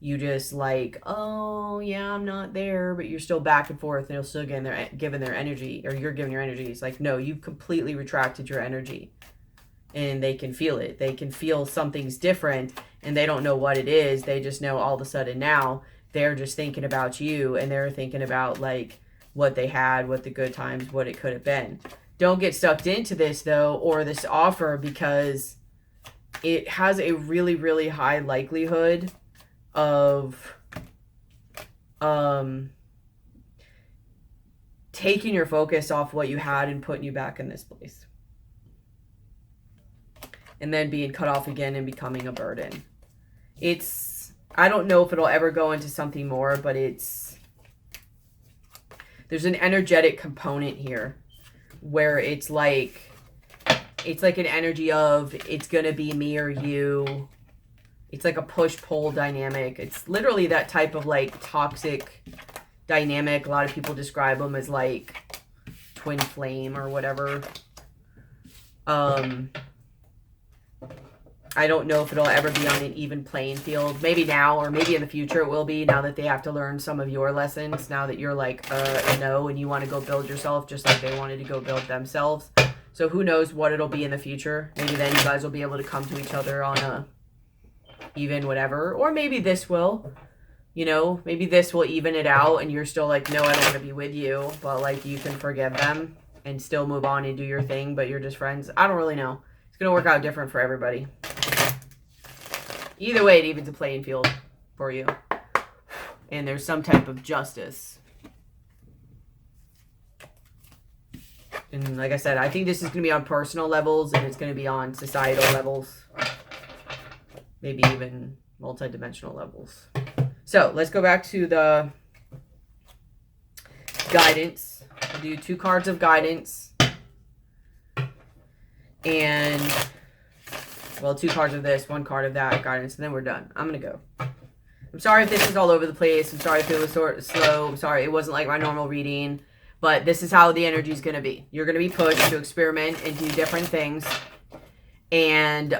you just like, oh yeah, I'm not there, but you're still back and forth, and you're still giving their energy, or you're giving your energy. It's like, no, you've completely retracted your energy, and they can feel it. They can feel something's different, and they don't know what it is. They just know all of a sudden now they're just thinking about you, and they're thinking about like what they had, what the good times, what it could have been. Don't get sucked into this though, or this offer, because it has a really, really high likelihood of taking your focus off what you had and putting you back in this place, and then being cut off again and becoming a burden. I don't know if it'll ever go into something more, but there's an energetic component here where it's like an energy of, it's gonna be me or you. It's like a push-pull dynamic. It's literally that type of like toxic dynamic. A lot of people describe them as like twin flame or whatever. I don't know if it'll ever be on an even playing field. Maybe now, or maybe in the future it will be, now that they have to learn some of your lessons. Now that you're like, no, and you want to go build yourself just like they wanted to go build themselves. So who knows what it'll be in the future. Maybe then you guys will be able to come to each other on a even whatever, or maybe this will, maybe this will even it out, and you're still like, no, I don't want to be with you, but like you can forgive them and still move on and do your thing, but you're just friends. I don't really know. It's going to work out different for everybody. Either way, it evens the playing field for you. And there's some type of justice. And like I said, I think this is going to be on personal levels, and it's going to be on societal levels. Maybe even multidimensional levels. So let's go back to the guidance. I'll do 2 cards of guidance. And, well, 2 cards of this, 1 card of that guidance, and then we're done. I'm going to go. I'm sorry if this is all over the place. I'm sorry if it was sort of slow. I'm sorry it wasn't like my normal reading. But this is how the energy is going to be. You're going to be pushed to experiment and do different things. And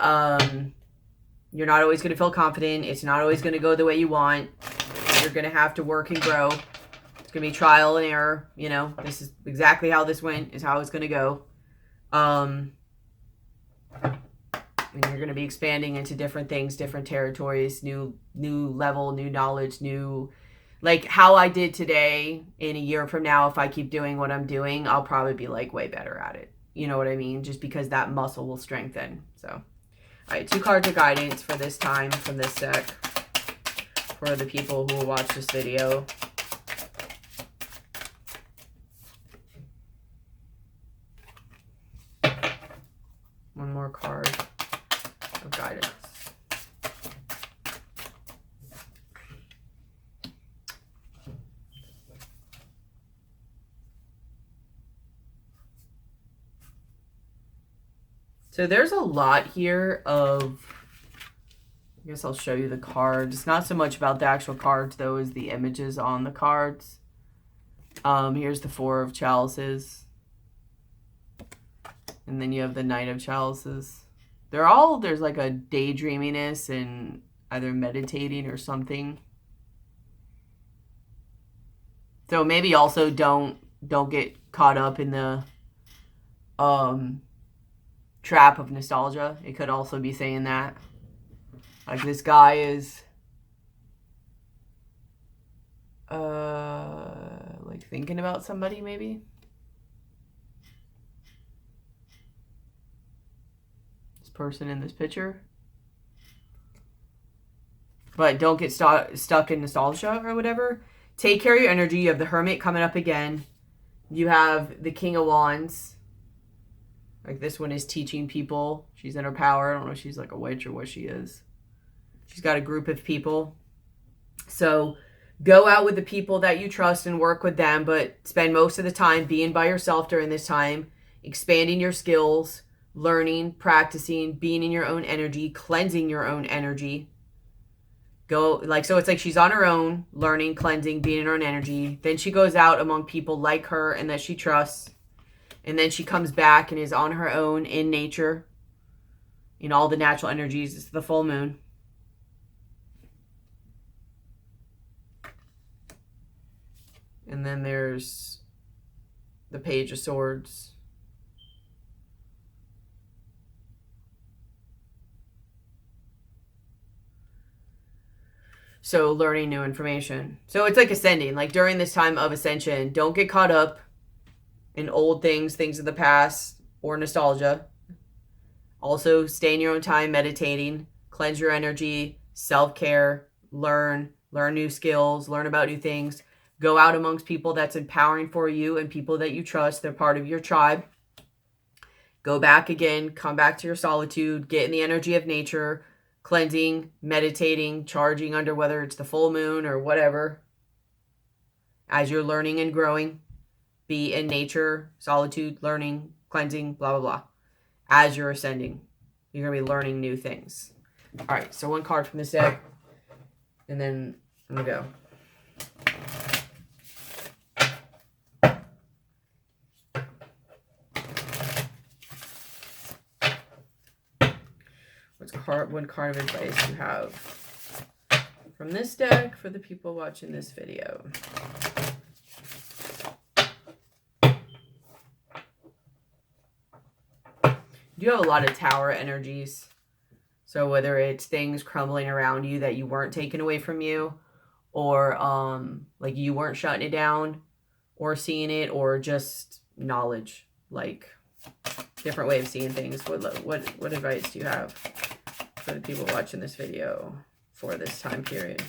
you're not always going to feel confident. It's not always going to go the way you want. You're going to have to work and grow. It's going to be trial and error. You know, this is exactly how this went, is how it's going to go. And you're going to be expanding into different things, different territories, new level, new knowledge, new... Like how I did today, in a year from now, if I keep doing what I'm doing, I'll probably be like way better at it. You know what I mean? Just because that muscle will strengthen. So, all right, 2 cards of guidance for this time from this deck for the people who will watch this video. One more card of guidance. So there's a lot here of, I guess I'll show you the cards. It's not so much about the actual cards, though, as the images on the cards. Here's the 4 of chalices. And then you have the Knight of chalices. There's like a daydreaminess and either meditating or something. So maybe also don't get caught up in the trap of nostalgia. It could also be saying that. Like this guy is like thinking about somebody maybe. This person in this picture. But don't get stuck in nostalgia or whatever. Take care of your energy. You have the Hermit coming up again. You have the King of Wands. Like this one is teaching people. She's in her power. I don't know if she's like a witch or what she is. She's got a group of people. So go out with the people that you trust and work with them, but spend most of the time being by yourself during this time, expanding your skills, learning, practicing, being in your own energy, cleansing your own energy. So it's like she's on her own, learning, cleansing, being in her own energy. Then she goes out among people like her and that she trusts. And then she comes back and is on her own in nature, in all the natural energies. It's the full moon. And then there's the Page of Swords. So learning new information. So it's like ascending. Like during this time of ascension, don't get caught up in old things of the past, or nostalgia. Also, stay in your own time, meditating, cleanse your energy, self-care, learn new skills, learn about new things. Go out amongst people that's empowering for you and people that you trust. They're part of your tribe. Go back again, come back to your solitude, get in the energy of nature, cleansing, meditating, charging under whether it's the full moon or whatever. As you're learning and growing. Be in nature, solitude, learning, cleansing, blah, blah, blah. As you're ascending, you're going to be learning new things. All right, so 1 card from this deck, and then I'm going to go. One card of advice you have from this deck for the people watching this video? You have a lot of Tower energies. So whether it's things crumbling around you that you weren't taken away from you, or like you weren't shutting it down or seeing it, or just knowledge. Like different way of seeing things. What advice do you have for the people watching this video for this time period?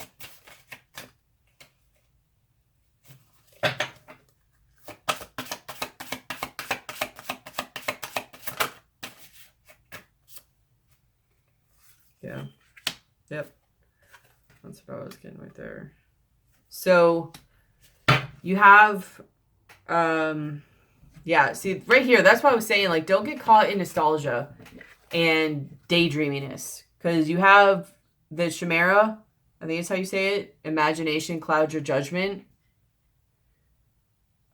Yeah. Yep. That's what I was getting right there. So you have, yeah, see right here, that's what I was saying, like, don't get caught in nostalgia and daydreaminess, because you have the chimera, I think it's how you say it, imagination clouds your judgment,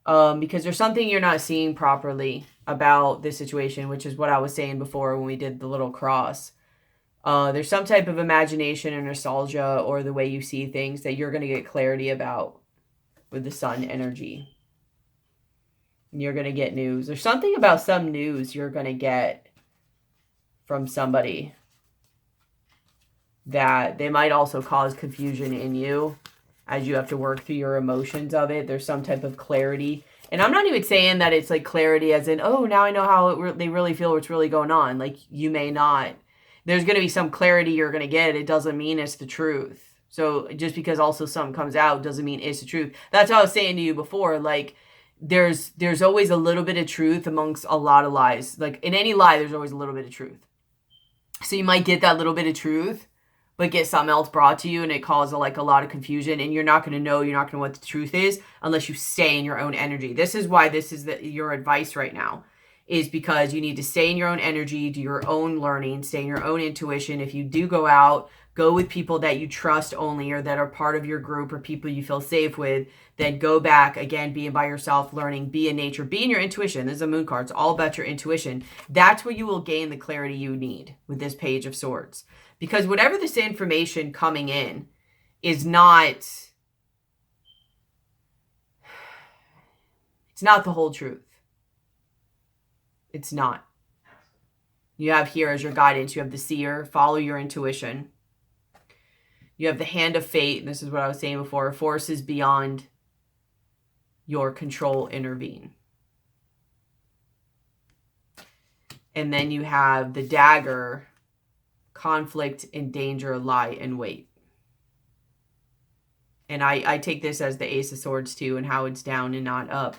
because there's something you're not seeing properly about this situation, which is what I was saying before when we did the little cross. There's some type of imagination or nostalgia or the way you see things that you're going to get clarity about with the sun energy. And you're going to get news. There's something about some news you're going to get from somebody that they might also cause confusion in you as you have to work through your emotions of it. There's some type of clarity. And I'm not even saying that it's like clarity as in, oh, now I know how they really feel, what's really going on. Like, you may not. There's going to be some clarity you're going to get. It doesn't mean it's the truth. So just because also something comes out doesn't mean it's the truth. That's what I was saying to you before. Like, there's always a little bit of truth amongst a lot of lies. Like, in any lie, there's always a little bit of truth. So you might get that little bit of truth, but get something else brought to you and it causes a lot of confusion, and you're not going to know what the truth is unless you stay in your own energy. This is why this is your advice right now, is because you need to stay in your own energy, do your own learning, stay in your own intuition. If you do go out, go with people that you trust only, or that are part of your group, or people you feel safe with. Then go back, again, being by yourself, learning, be in nature, be in your intuition. This is a moon card. It's all about your intuition. That's where you will gain the clarity you need with this Page of Swords. Because whatever this information coming in is not, it's not the whole truth. It's not. You have here as your guidance, you have the seer, follow your intuition. You have the hand of fate, and this is what I was saying before, forces beyond your control intervene. And then you have the dagger, conflict and danger lie in wait. And I take this as the Ace of Swords too, and how it's down and not up.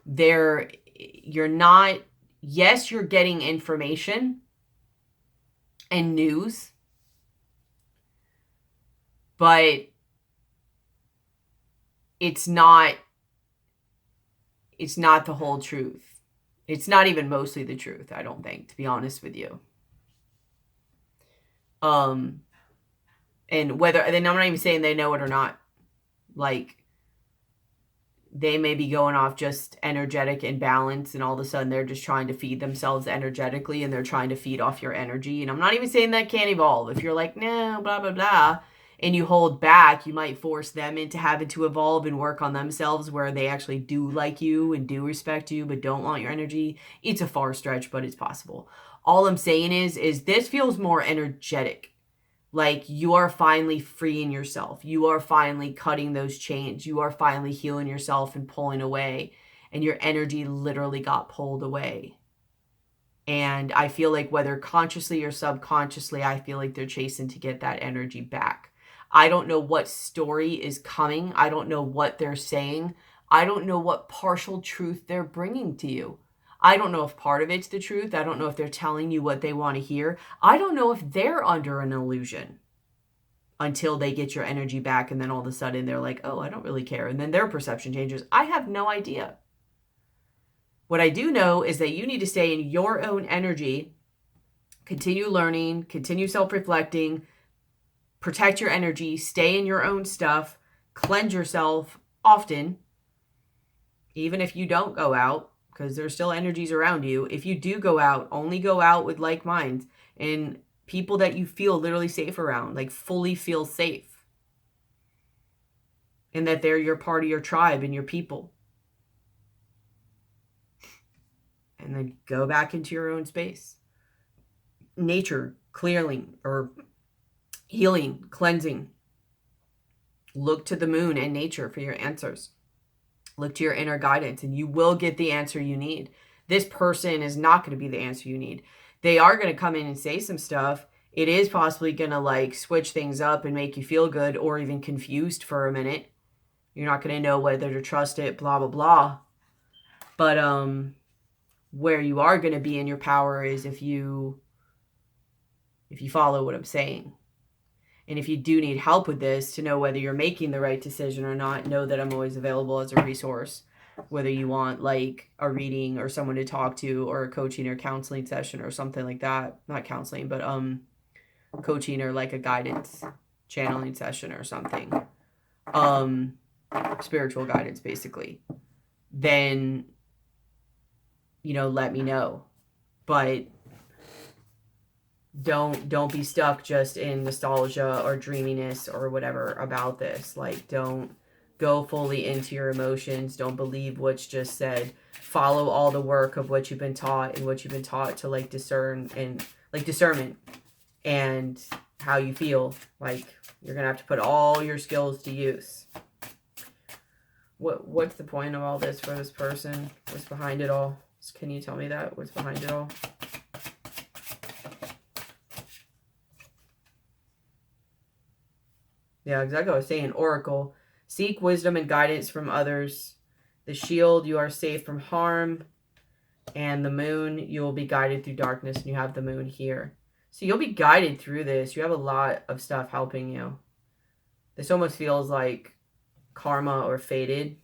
You're not, yes, you're getting information and news, but it's not the whole truth. It's not even mostly the truth, I don't think, to be honest with you. And whether, then I'm not even saying they know it or not. Like, they may be going off just energetic imbalance, and all of a sudden they're just trying to feed themselves energetically, and they're trying to feed off your energy. And I'm not even saying that can't evolve. If you're like, no, blah, blah, blah, and you hold back, you might force them into having to evolve and work on themselves, where they actually do like you and do respect you, but don't want your energy. It's a far stretch, but it's possible. All I'm saying is this feels more energetic. Like, you are finally freeing yourself. You are finally cutting those chains. You are finally healing yourself and pulling away. And your energy literally got pulled away. And I feel like whether consciously or subconsciously, I feel like they're chasing to get that energy back. I don't know what story is coming. I don't know what they're saying. I don't know what partial truth they're bringing to you. I don't know if part of it's the truth. I don't know if they're telling you what they want to hear. I don't know if they're under an illusion until they get your energy back, and then all of a sudden they're like, oh, I don't really care. And then their perception changes. I have no idea. What I do know is that you need to stay in your own energy, continue learning, continue self-reflecting, protect your energy, stay in your own stuff, cleanse yourself often, even if you don't go out, because there's still energies around you. If you do go out, only go out with like minds and people that you feel literally safe around, like fully feel safe. And that they're your part of your tribe and your people. And then go back into your own space. Nature, clearing, or healing, cleansing. Look to the moon and nature for your answers. Look to your inner guidance, and you will get the answer you need. this person is not going to be the answer you need. They are going to come in and say some stuff. It is possibly going to like switch things up and make you feel good or even confused for a minute. You're not going to know whether to trust it, blah, blah, blah. But where you are going to be in your power is if you follow what I'm saying. And if you do need help with this to know whether you're making the right decision or not, know that I'm always available as a resource. Whether you want like a reading or someone to talk to or a coaching or counseling session or something like that. Not counseling, but coaching or like a guidance channeling session or something. Spiritual guidance basically. Then, you know, let me know. But don't be stuck just in nostalgia or dreaminess or whatever about this. Like, don't go fully into your emotions. Don't believe what's just said. Follow all the work of what you've been taught and what you've been taught to like discern and like discernment and how you feel. Like, you're gonna have to put all your skills to use. What's the point of all this for this person? What's behind it all? Can you tell me that? What's behind it all? Yeah, exactly what I was saying. Oracle. Seek wisdom and guidance from others. The shield, you are safe from harm. And the moon, you will be guided through darkness. And you have the moon here. So you'll be guided through this. You have a lot of stuff helping you. This almost feels like karma or fated.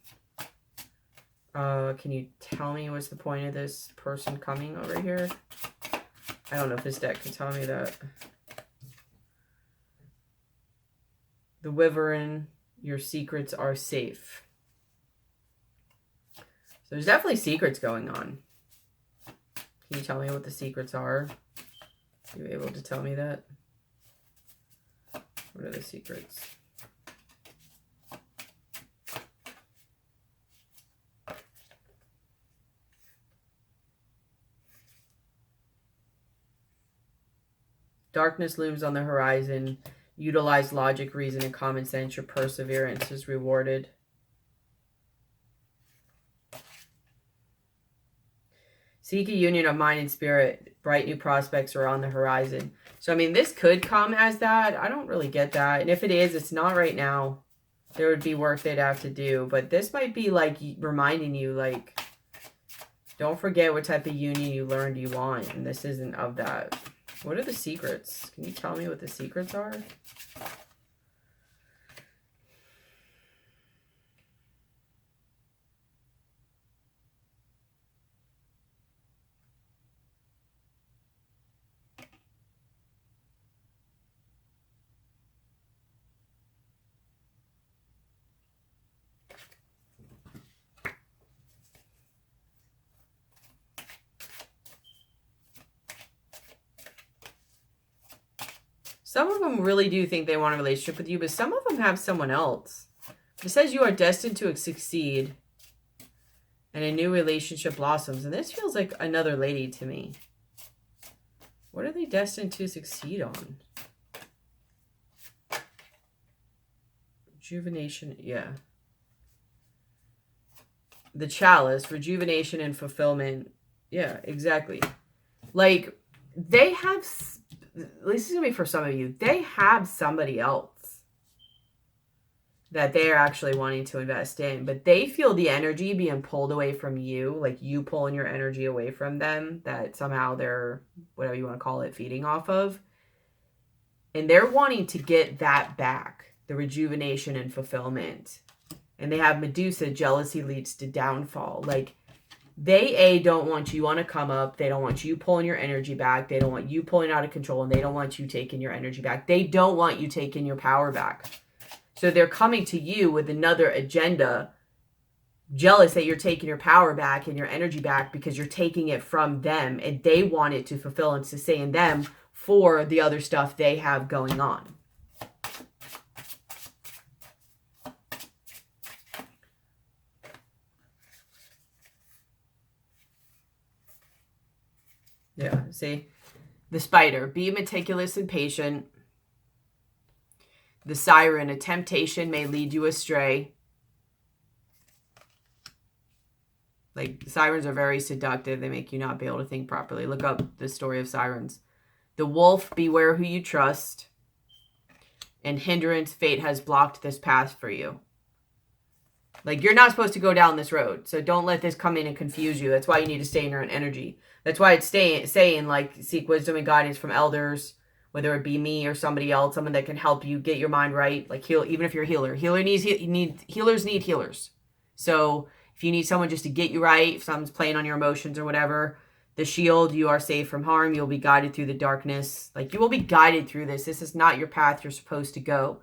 Can you tell me what's the point of this person coming over here? I don't know if this deck can tell me that. The Wyvern, your secrets are safe. So there's definitely secrets going on. Can you tell me what the secrets are? Are you able to tell me that? What are the secrets? Darkness looms on the horizon. Utilize logic, reason, and common sense. Your perseverance is rewarded. Seek a union of mind and spirit. Bright new prospects are on the horizon. So, I mean, this could come as that. I don't really get that. And if it is, it's not right now. There would be work they'd have to do. But this might be like reminding you, like, don't forget what type of union you learned you want. And this isn't of that. What are the secrets? Can you tell me what the secrets are? Some of them really do think they want a relationship with you, but some of them have someone else. It says you are destined to succeed and a new relationship blossoms. And this feels like another lady to me. What are they destined to succeed on? Rejuvenation, yeah. The chalice, rejuvenation and fulfillment. Yeah, exactly. Like, they have... At least it's going to be for some of you. They have somebody else that they're actually wanting to invest in. But they feel the energy being pulled away from you. Like you pulling your energy away from them. That somehow they're, whatever you want to call it, feeding off of. And they're wanting to get that back. The rejuvenation and fulfillment. And they have Medusa, jealousy leads to downfall. Like, they, don't want you on a come up. They don't want you pulling your energy back. They don't want you pulling out of control. And they don't want you taking your energy back. They don't want you taking your power back. So they're coming to you with another agenda. Jealous that you're taking your power back and your energy back because you're taking it from them. And they want it to fulfill and sustain them for the other stuff they have going on. Yeah, see? The spider, be meticulous and patient. The siren, a temptation may lead you astray. Like, sirens are very seductive. They make you not be able to think properly. Look up the story of sirens. The wolf, beware who you trust. And hindrance, fate has blocked this path for you. Like, you're not supposed to go down this road. So don't let this come in and confuse you. That's why you need to stay in your own energy. That's why it's saying, like, seek wisdom and guidance from elders, whether it be me or somebody else, someone that can help you get your mind right. Like, heal, even if you're a healer. Healers need healers. So if you need someone just to get you right, if someone's playing on your emotions or whatever, the shield, you are safe from harm. You'll be guided through the darkness. Like, you will be guided through this. This is not your path you're supposed to go.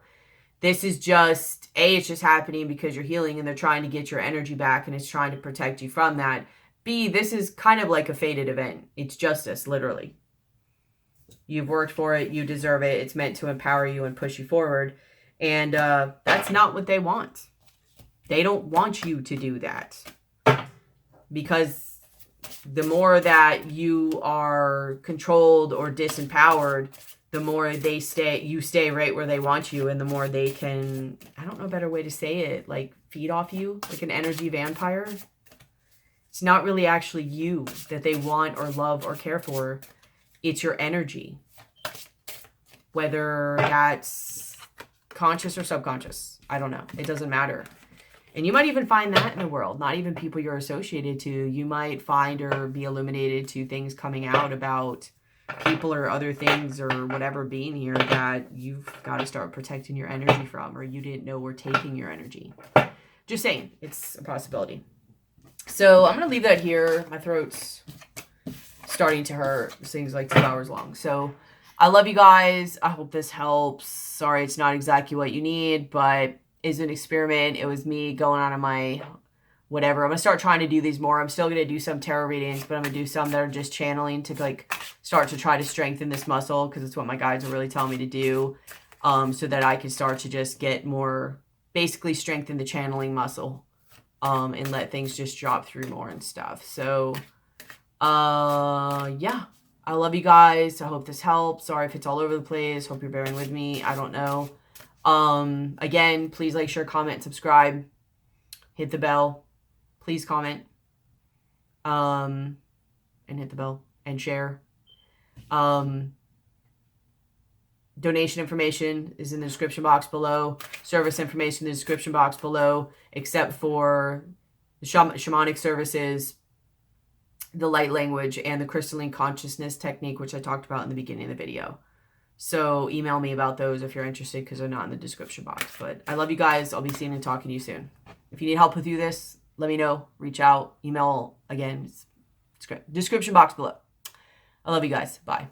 This is just, A, it's just happening because you're healing and they're trying to get your energy back and it's trying to protect you from that. B, this is kind of like a fated event. It's justice, literally. You've worked for it. You deserve it. It's meant to empower you and push you forward. And that's not what they want. They don't want you to do that. Because the more that you are controlled or disempowered, the more you stay right where they want you, and the more they can, I don't know a better way to say it, like feed off you, like an energy vampire. It's not really actually you that they want or love or care for. It's your energy. Whether that's conscious or subconscious. I don't know. It doesn't matter. And you might even find that in the world, not even people you're associated to. You might find or be illuminated to things coming out about people or other things or whatever being here that you've got to start protecting your energy from, or you didn't know were taking your energy. Just saying, it's a possibility. So I'm going to leave that here. My throat's starting to hurt. This thing's like 2 hours long. So I love you guys. I hope this helps. Sorry, it's not exactly what you need, but it's an experiment. It was me going on my whatever. I'm going to start trying to do these more. I'm still going to do some tarot readings, but I'm going to do some that are just channeling to like start to try to strengthen this muscle, because it's what my guides are really telling me to do, so that I can start to just get more, basically strengthen the channeling muscle, and let things just drop through more and stuff. So, yeah, I love you guys. I hope this helps. Sorry if it's all over the place. Hope you're bearing with me. I don't know. Again, please like, share, comment, subscribe, hit the bell. Please comment, and hit the bell and share. Donation information is in the description box below. Service information in the description box below, except for the shamanic services, the light language, and the crystalline consciousness technique, which I talked about in the beginning of the video. So email me about those if you're interested, because they're not in the description box. But I love you guys. I'll be seeing and talking to you soon. If you need help with this, let me know. Reach out. Email, again, description box below. I love you guys. Bye.